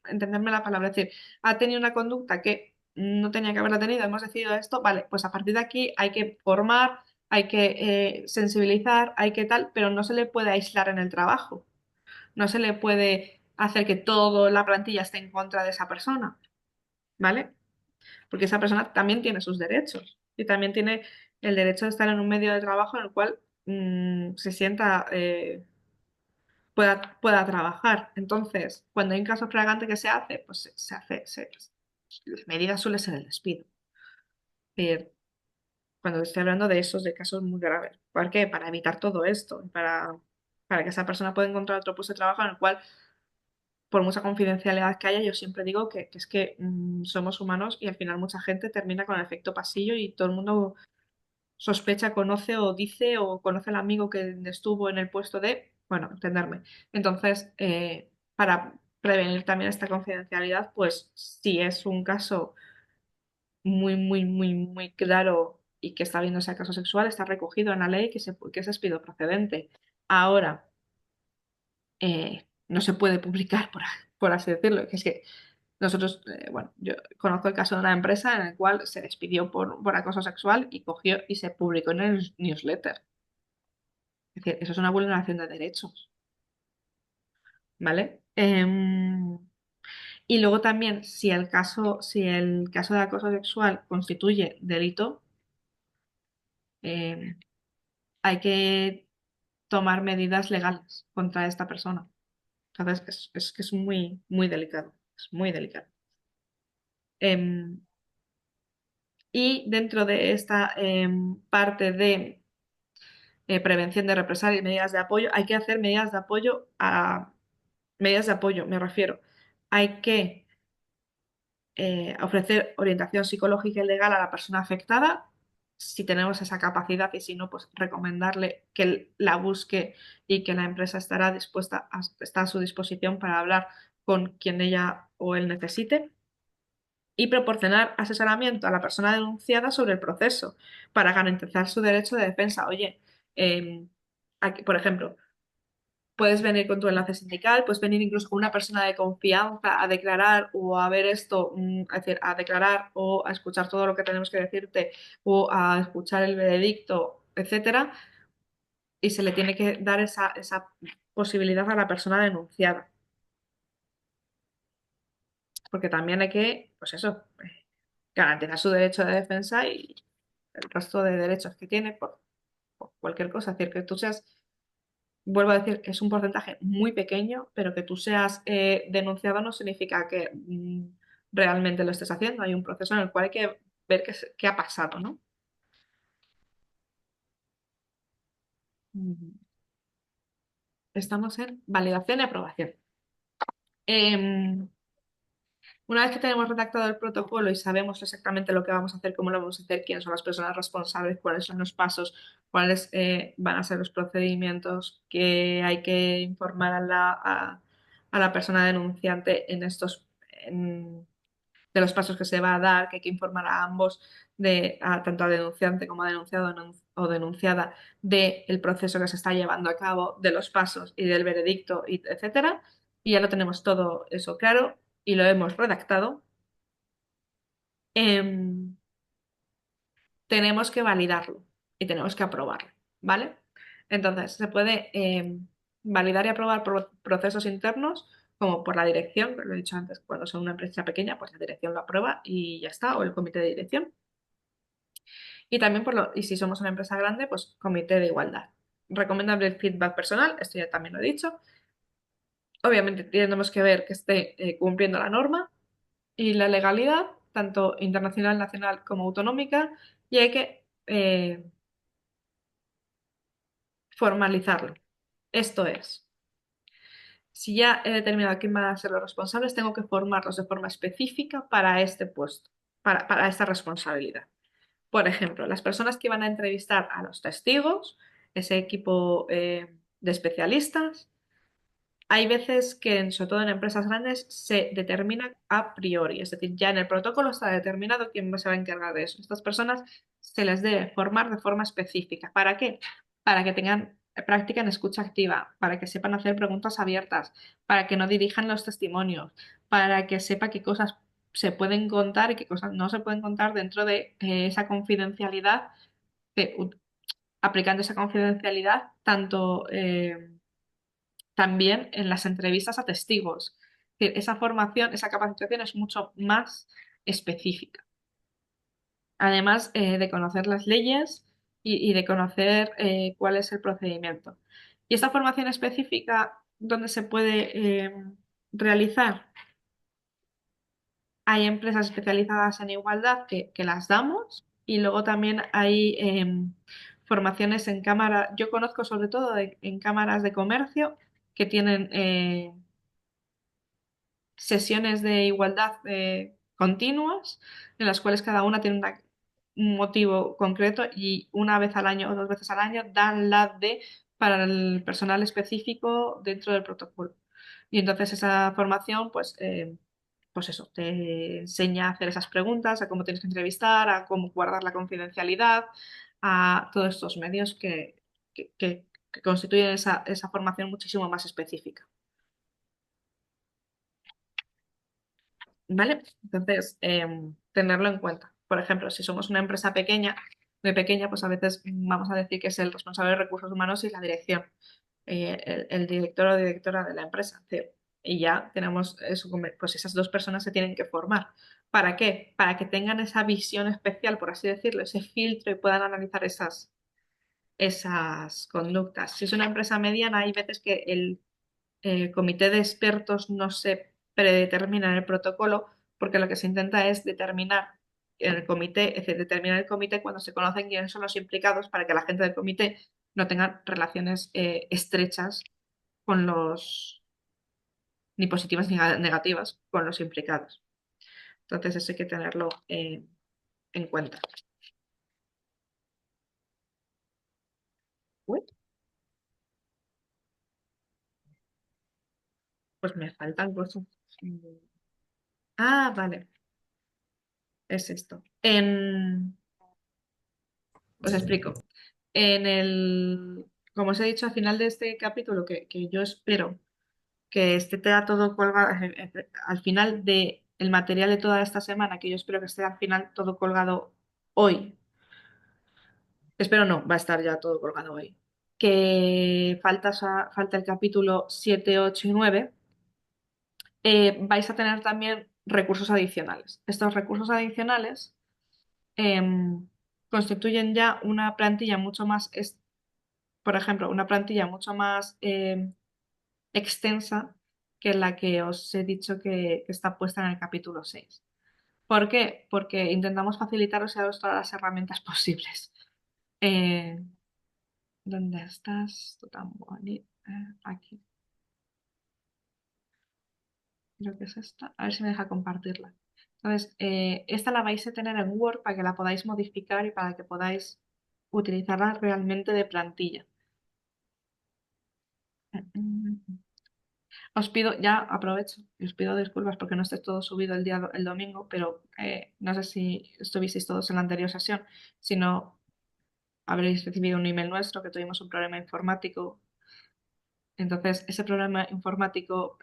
entenderme la palabra, es decir, ha tenido una conducta que no tenía que haberla tenido, hemos decidido esto, vale, pues a partir de aquí hay que formar, hay que sensibilizar, hay que tal, pero no se le puede aislar en el trabajo, no se le puede hacer que toda la plantilla esté en contra de esa persona, ¿vale? Porque esa persona también tiene sus derechos y también tiene el derecho de estar en un medio de trabajo en el cual se sienta, pueda trabajar. Entonces, cuando hay un caso flagrante que se hace, pues se hace, la medida suele ser el despido. Eh, Cuando estoy hablando de esos, de casos muy graves. ¿Por qué? Para evitar todo esto, para que esa persona pueda encontrar otro puesto de trabajo en el cual, por mucha confidencialidad que haya, yo siempre digo que es que somos humanos y al final mucha gente termina con el efecto pasillo y todo el mundo sospecha, conoce o dice o conoce al amigo que estuvo en el puesto de, bueno, entenderme. Entonces, para prevenir también esta confidencialidad, pues si es un caso muy, muy, muy, muy claro y que está viendo ese caso sexual, está recogido en la ley que es despido procedente. Ahora, no se puede publicar, por así decirlo, que es que nosotros, bueno, yo conozco el caso de una empresa en el cual se despidió por acoso sexual y cogió y se publicó en el newsletter. Es decir, eso es una vulneración de derechos, ¿vale? Y luego también, si el caso de acoso sexual constituye delito, em, hay que tomar medidas legales contra esta persona. Entonces, es que es muy, muy delicado. Es muy delicado. Em, y dentro de esta parte de prevención de represalias y medidas de apoyo, hay que hacer medidas de apoyo, me refiero. Hay que ofrecer orientación psicológica y legal a la persona afectada, si tenemos esa capacidad y si no, pues recomendarle que la busque y que la empresa está a su disposición para hablar con quien ella o él necesite y proporcionar asesoramiento a la persona denunciada sobre el proceso para garantizar su derecho de defensa. Oye, por ejemplo, puedes venir con tu enlace sindical, puedes venir incluso con una persona de confianza a declarar o a ver esto, es decir, a declarar o a escuchar todo lo que tenemos que decirte o a escuchar el veredicto, etcétera, y se le tiene que dar esa posibilidad a la persona denunciada, porque también hay que, pues eso, garantizar su derecho de defensa y el resto de derechos que tiene por cualquier cosa, es decir, que tú seas. Vuelvo a decir que es un porcentaje muy pequeño, pero que tú seas denunciado no significa que realmente lo estés haciendo. Hay un proceso en el cual hay que ver qué ha pasado, ¿no? Mm, Estamos en validación y aprobación. Em, una vez que tenemos redactado el protocolo y sabemos exactamente lo que vamos a hacer, cómo lo vamos a hacer, quiénes son las personas responsables, cuáles son los pasos, cuáles van a ser los procedimientos que hay que informar a la persona denunciante de los pasos que se va a dar, que hay que informar a ambos, tanto al denunciante como a denunciado o denunciada, del proceso que se está llevando a cabo, de los pasos y del veredicto, etcétera. Y ya lo tenemos todo eso claro y lo hemos redactado. Em, Tenemos que validarlo y tenemos que aprobarlo, ¿vale? Entonces, se puede validar y aprobar por procesos internos, como por la dirección, lo he dicho antes, cuando son una empresa pequeña, pues la dirección lo aprueba y ya está, o el comité de dirección. Y también y si somos una empresa grande, pues comité de igualdad. Recomendable el feedback personal, esto ya también lo he dicho. Obviamente tenemos que ver que esté cumpliendo la norma y la legalidad, tanto internacional, nacional como autonómica, y hay que formalizarlo. Esto es, si ya he determinado quién van a ser los responsables, tengo que formarlos de forma específica para este puesto, para esta responsabilidad. Por ejemplo, las personas que van a entrevistar a los testigos, ese equipo de especialistas, hay veces que, sobre todo en empresas grandes, se determina a priori, es decir, ya en el protocolo está determinado quién se va a encargar de eso. Estas personas se les debe formar de forma específica. ¿Para qué? Para que tengan práctica en escucha activa, para que sepan hacer preguntas abiertas, para que no dirijan los testimonios, para que sepa qué cosas se pueden contar y qué cosas no se pueden contar dentro de esa confidencialidad, aplicando esa confidencialidad tanto también en las entrevistas a testigos. Es decir, esa formación, esa capacitación es mucho más específica. Además de conocer las leyes y de conocer cuál es el procedimiento. Y esta formación específica, ¿dónde se puede realizar? Hay empresas especializadas en igualdad que las damos y luego también hay formaciones en cámara. Yo conozco sobre todo en cámaras de comercio que tienen sesiones de igualdad continuas en las cuales cada una tiene un motivo concreto y una vez al año o dos veces al año dan la de para el personal específico dentro del protocolo. Y entonces esa formación, pues eso, te enseña a hacer esas preguntas, a cómo tienes que entrevistar, a cómo guardar la confidencialidad, a todos estos medios que constituyen esa formación muchísimo más específica. ¿Vale? Entonces, tenerlo en cuenta. Por ejemplo, si somos una empresa pequeña, muy pequeña, pues a veces vamos a decir que es el responsable de recursos humanos y la dirección, el director o directora de la empresa, CEO. Y ya tenemos eso, pues esas dos personas se tienen que formar. ¿Para qué? Para que tengan esa visión especial, por así decirlo, ese filtro y puedan analizar esas conductas. Si es una empresa mediana, hay veces que el comité de expertos no se predetermina en el protocolo porque lo que se intenta es determinar en el comité, es decir, determinar el comité cuando se conocen quiénes son los implicados para que la gente del comité no tenga relaciones estrechas con ni positivas ni negativas, con los implicados. Entonces eso hay que tenerlo en cuenta. Uy, pues me faltan cosas. Ah, vale, es esto. Os explico. Como os he dicho al final de este capítulo, que yo espero que esté todo colgado, al final del material de toda esta semana, que yo espero que esté al final todo colgado hoy. Espero no, va a estar ya todo colgado hoy. Que falta el capítulo 7, 8 y 9. Vais a tener también recursos adicionales. Estos recursos adicionales constituyen ya una plantilla mucho más por ejemplo, una plantilla mucho más extensa que la que os he dicho que está puesta en el capítulo 6. ¿Por qué? Porque intentamos facilitaros a todas las herramientas posibles. Eh, ¿Dónde estás? Tú tan bonito. Aquí. Creo que es esta. A ver si me deja compartirla. Entonces, esta la vais a tener en Word para que la podáis modificar y para que podáis utilizarla realmente de plantilla. Os pido, ya aprovecho, y os pido disculpas porque no esté todo subido el domingo, pero no sé si estuvisteis todos en la anterior sesión, si no habréis recibido un email nuestro que tuvimos un problema informático. Entonces, ese problema informático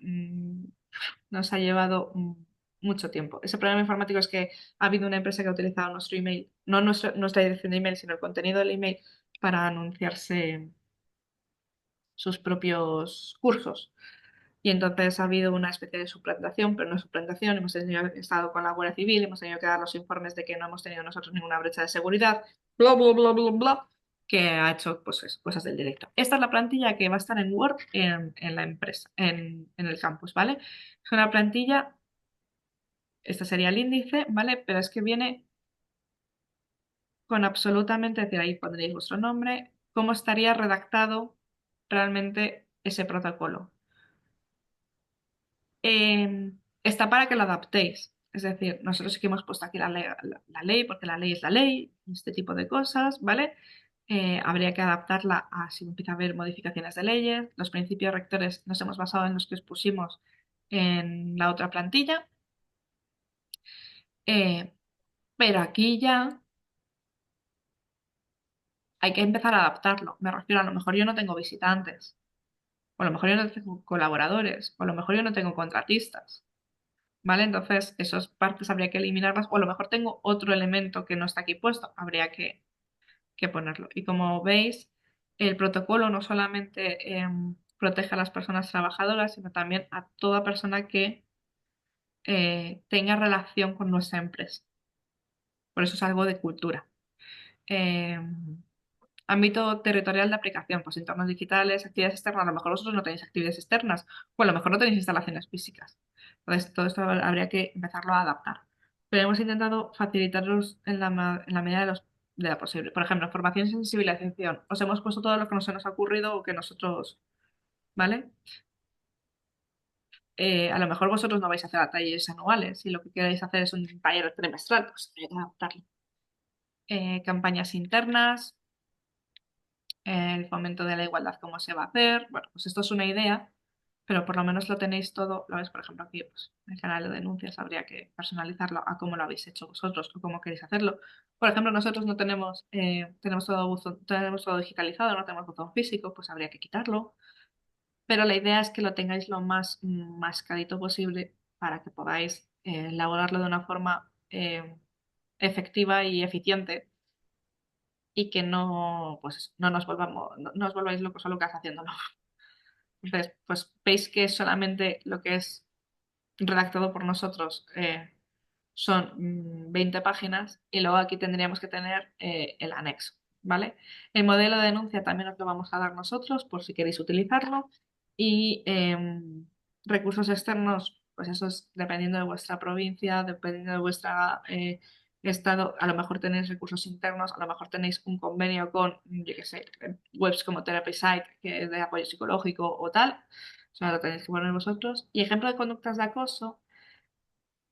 nos ha llevado mucho tiempo. Ese problema informático es que ha habido una empresa que ha utilizado nuestro email, no nuestra dirección de email, sino el contenido del email para anunciarse sus propios cursos. Y entonces ha habido una especie de suplantación, pero no es suplantación. Estado con la Guardia Civil, hemos tenido que dar los informes de que no hemos tenido nosotros ninguna brecha de seguridad, bla, bla, bla, bla, bla, que ha hecho pues, cosas del directo. Esta es la plantilla que va a estar en Word en la empresa, en el campus, ¿vale? Es una plantilla, esta sería el índice, ¿vale? Pero es que viene con absolutamente, es decir, ahí pondréis vuestro nombre, cómo estaría redactado realmente ese protocolo. Está para que lo adaptéis. Es decir, nosotros sí que hemos puesto aquí la ley, porque la ley es la ley, este tipo de cosas, ¿vale? Habría que adaptarla a si empieza a haber modificaciones de leyes. Los principios rectores nos hemos basado en los que os pusimos en la otra plantilla. Eh, pero aquí ya hay que empezar a adaptarlo. Me refiero, a lo mejor yo no tengo visitantes, o a lo mejor yo no tengo colaboradores, o a lo mejor yo no tengo contratistas. ¿Vale? Entonces, esas partes habría que eliminarlas, o a lo mejor tengo otro elemento que no está aquí puesto, habría que ponerlo. Y como veis, el protocolo no solamente protege a las personas trabajadoras, sino también a toda persona que tenga relación con nuestra empresa. Por eso es algo de cultura. Ámbito territorial de aplicación, pues entornos digitales, actividades externas. A lo mejor vosotros no tenéis actividades externas o a lo mejor no tenéis instalaciones físicas. Entonces, todo esto habría que empezarlo a adaptar. Pero hemos intentado facilitaros en la medida de lo posible. Por ejemplo, formación y sensibilización. Os hemos puesto todo lo que nos ha ocurrido o que nosotros, ¿vale? A lo mejor vosotros no vais a hacer talleres anuales y lo que queréis hacer es un taller trimestral, pues hay que adaptarlo. Campañas internas, el fomento de la igualdad, cómo se va a hacer. Bueno, pues esto es una idea, pero por lo menos lo tenéis todo. Lo ves, por ejemplo, aquí, pues, el canal de denuncias habría que personalizarlo a cómo lo habéis hecho vosotros o cómo queréis hacerlo. Por ejemplo, nosotros no tenemos, tenemos todo digitalizado, no tenemos buzón físico, pues habría que quitarlo. Pero la idea es que lo tengáis lo más mascadito posible para que podáis elaborarlo de una forma efectiva y eficiente y que no, pues, no nos volvamos, no os volváis locos o locas haciéndolo. Entonces, pues veis que solamente lo que es redactado por nosotros son 20 páginas y luego aquí tendríamos que tener el anexo, ¿vale? El modelo de denuncia también os lo vamos a dar nosotros por si queréis utilizarlo y recursos externos, pues eso es dependiendo de vuestra provincia, dependiendo de vuestra estado, a lo mejor tenéis recursos internos, a lo mejor tenéis un convenio con, yo qué sé, webs como Therapy Site, que es de apoyo psicológico o tal, o sea, lo tenéis que poner vosotros. Y ejemplo de conductas de acoso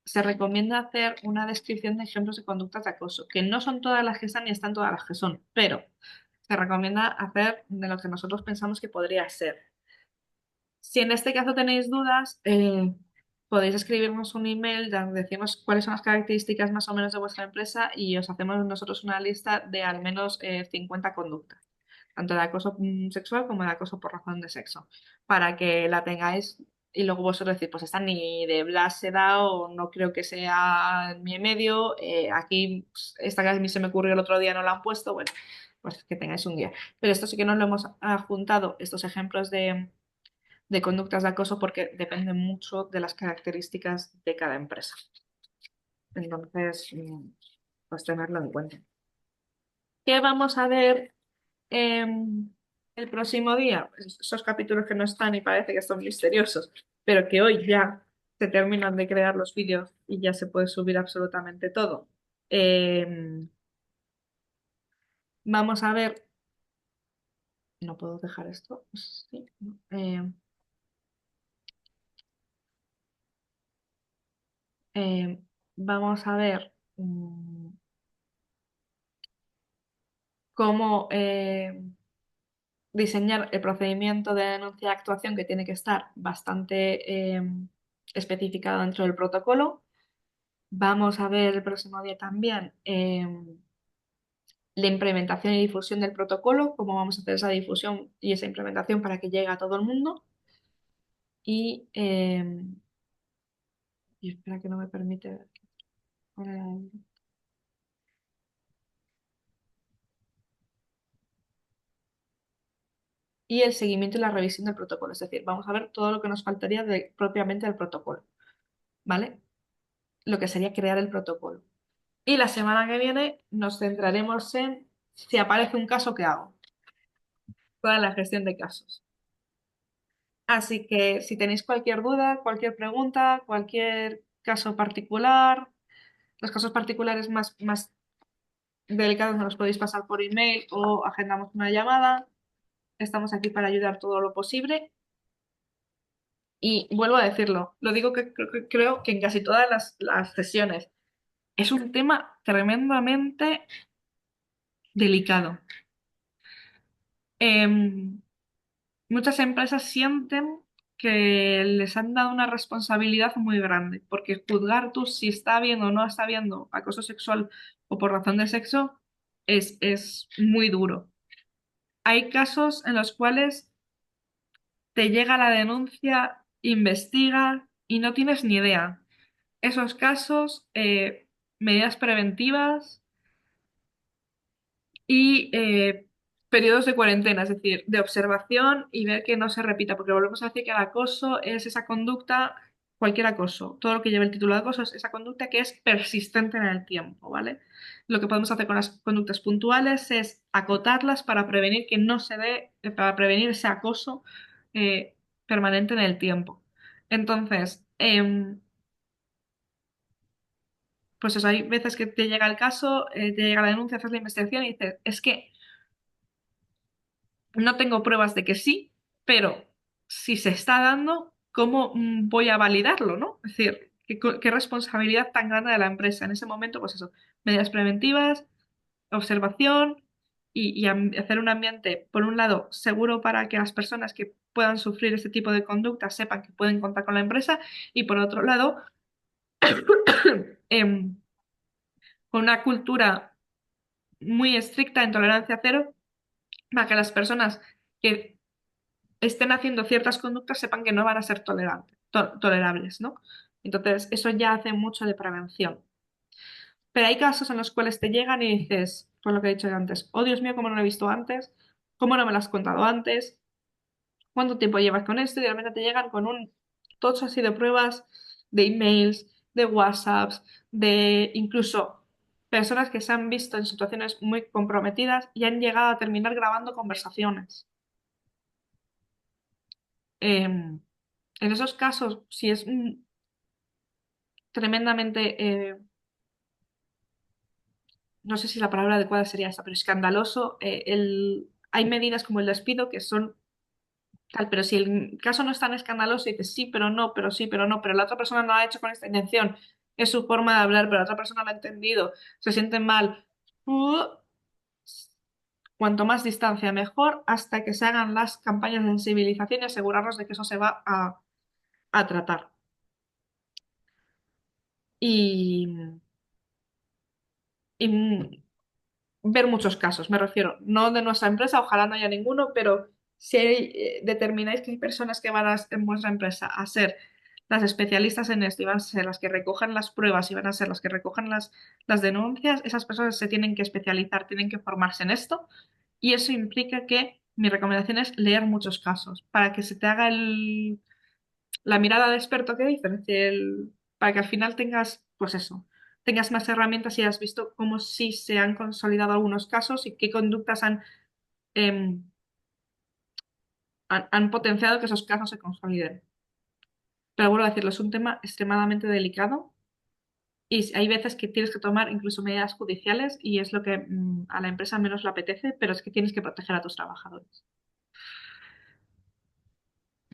se recomienda hacer una descripción de ejemplos de conductas de acoso, que no son todas las que están ni están todas las que son, pero se recomienda hacer de lo que nosotros pensamos que podría ser. Si en este caso tenéis dudas, podéis escribirnos un email, decirnos cuáles son las características más o menos de vuestra empresa y os hacemos nosotros una lista de al menos 50 conductas, tanto de acoso sexual como de acoso por razón de sexo, para que la tengáis y luego vosotros decís, pues esta ni de Blas se da o no creo que sea en mi medio, aquí pues, esta que a mí se me ocurrió el otro día no la han puesto, bueno, pues que tengáis un guía. Pero esto sí que nos lo hemos juntado, estos ejemplos de conductas de acoso porque depende mucho de las características de cada empresa. Entonces, pues tenerlo en cuenta. ¿Qué vamos a ver el próximo día? Pues esos capítulos que no están y parece que son misteriosos, pero que hoy ya se terminan de crear los vídeos y ya se puede subir absolutamente todo. Vamos a ver, no puedo dejar esto. Sí, no. Vamos a ver cómo diseñar el procedimiento de denuncia de actuación que tiene que estar bastante especificado dentro del protocolo. Vamos a ver el próximo día también la implementación y difusión del protocolo, cómo vamos a hacer esa difusión y esa implementación para que llegue a todo el mundo. Y espera que no me permite. eh, y el seguimiento y la revisión del protocolo. Es decir, vamos a ver todo lo que nos faltaría propiamente del protocolo, ¿vale? Lo que sería crear el protocolo. Y la semana que viene nos centraremos en si aparece un caso, ¿qué hago? Toda la gestión de casos. Así que si tenéis cualquier duda, cualquier pregunta, cualquier caso particular, los casos particulares más delicados nos los podéis pasar por email o agendamos una llamada. Estamos aquí para ayudar todo lo posible. Y vuelvo a decirlo, lo digo que creo que en casi todas las sesiones es un tema tremendamente delicado. Em, Muchas empresas sienten que les han dado una responsabilidad muy grande, porque juzgar tú si está habiendo o no está habiendo acoso sexual o por razón de sexo es muy duro. Hay casos en los cuales te llega la denuncia, investigas y no tienes ni idea. Esos casos, medidas preventivas y periodos de cuarentena, es decir, de observación y ver que no se repita, porque volvemos a decir que el acoso es esa conducta cualquier acoso, todo lo que lleve el título de acoso es esa conducta que es persistente en el tiempo, ¿vale? Lo que podemos hacer con las conductas puntuales es acotarlas para prevenir que no se dé, para prevenir ese acoso permanente en el tiempo. Entonces, pues eso, hay veces que te llega el caso, te llega la denuncia, haces la investigación y dices, es que no tengo pruebas de que sí, pero si se está dando, ¿cómo voy a validarlo, no? Es decir, qué responsabilidad tan grande de la empresa. En ese momento, pues eso, medidas preventivas, observación hacer un ambiente, por un lado, seguro para que las personas que puedan sufrir este tipo de conducta sepan que pueden contar con la empresa y por otro lado, em, con una cultura muy estricta en tolerancia cero para que las personas que estén haciendo ciertas conductas sepan que no van a ser tolerables, ¿no? Entonces, eso ya hace mucho de prevención. Pero hay casos en los cuales te llegan y dices, por lo que he dicho antes, oh Dios mío, ¿cómo no lo he visto antes? ¿Cómo no me lo has contado antes? ¿Cuánto tiempo llevas con esto? Y de repente te llegan con un tocho así de pruebas, de emails, de WhatsApps, de incluso personas que se han visto en situaciones muy comprometidas y han llegado a terminar grabando conversaciones. En esos casos, si es tremendamente, no sé si la palabra adecuada sería esa, pero escandaloso, hay medidas como el despido que son tal, pero si el caso no es tan escandaloso y dices sí, pero no, pero sí, pero no, pero la otra persona no lo ha hecho con esta intención, es su forma de hablar, pero la otra persona lo ha entendido, se siente mal, uh, cuanto más distancia mejor, hasta que se hagan las campañas de sensibilización y asegurarnos de que eso se va a tratar. Y, y ver muchos casos, me refiero, no de nuestra empresa, ojalá no haya ninguno, pero si determináis que hay personas que van en vuestra empresa a ser las especialistas en esto y van a ser las que recojan las pruebas y van a ser las que recojan las denuncias, esas personas se tienen que especializar, tienen que formarse en esto y eso implica que mi recomendación es leer muchos casos para que se te haga la mirada de experto que dicen, es decir, para que al final tengas, pues eso, tengas más herramientas y has visto cómo sí se han consolidado algunos casos y qué conductas em, han potenciado que esos casos se consoliden. Pero vuelvo a decirlo, es un tema extremadamente delicado y hay veces que tienes que tomar incluso medidas judiciales y es lo que a la empresa menos le apetece, pero es que tienes que proteger a tus trabajadores.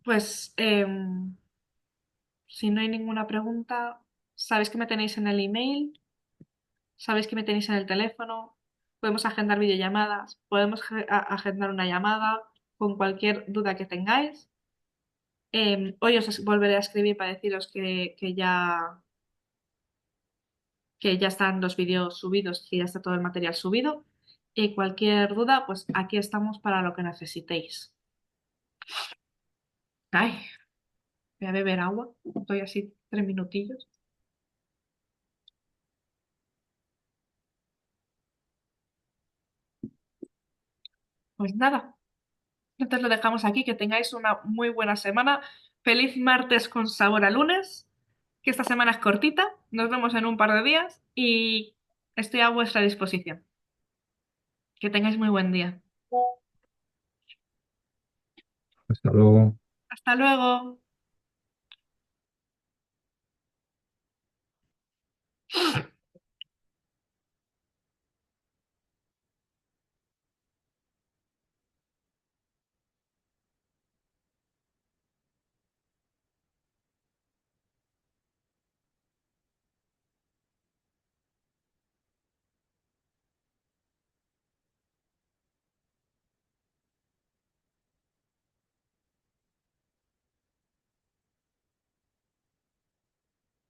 Pues si no hay ninguna pregunta, sabéis que me tenéis en el email. Sabéis que me tenéis en el teléfono, podemos agendar videollamadas, podemos agendar una llamada con cualquier duda que tengáis. Hoy os volveré a escribir para deciros que ya están los vídeos subidos, que ya está todo el material subido. Y cualquier duda, pues aquí estamos para lo que necesitéis. Ay, voy a beber agua, estoy así 3 minutillos. Pues nada, entonces lo dejamos aquí, que tengáis una muy buena semana. Feliz martes con sabor a lunes, que esta semana es cortita. Nos vemos en un par de días y estoy a vuestra disposición. Que tengáis muy buen día. Hasta luego. Hasta luego.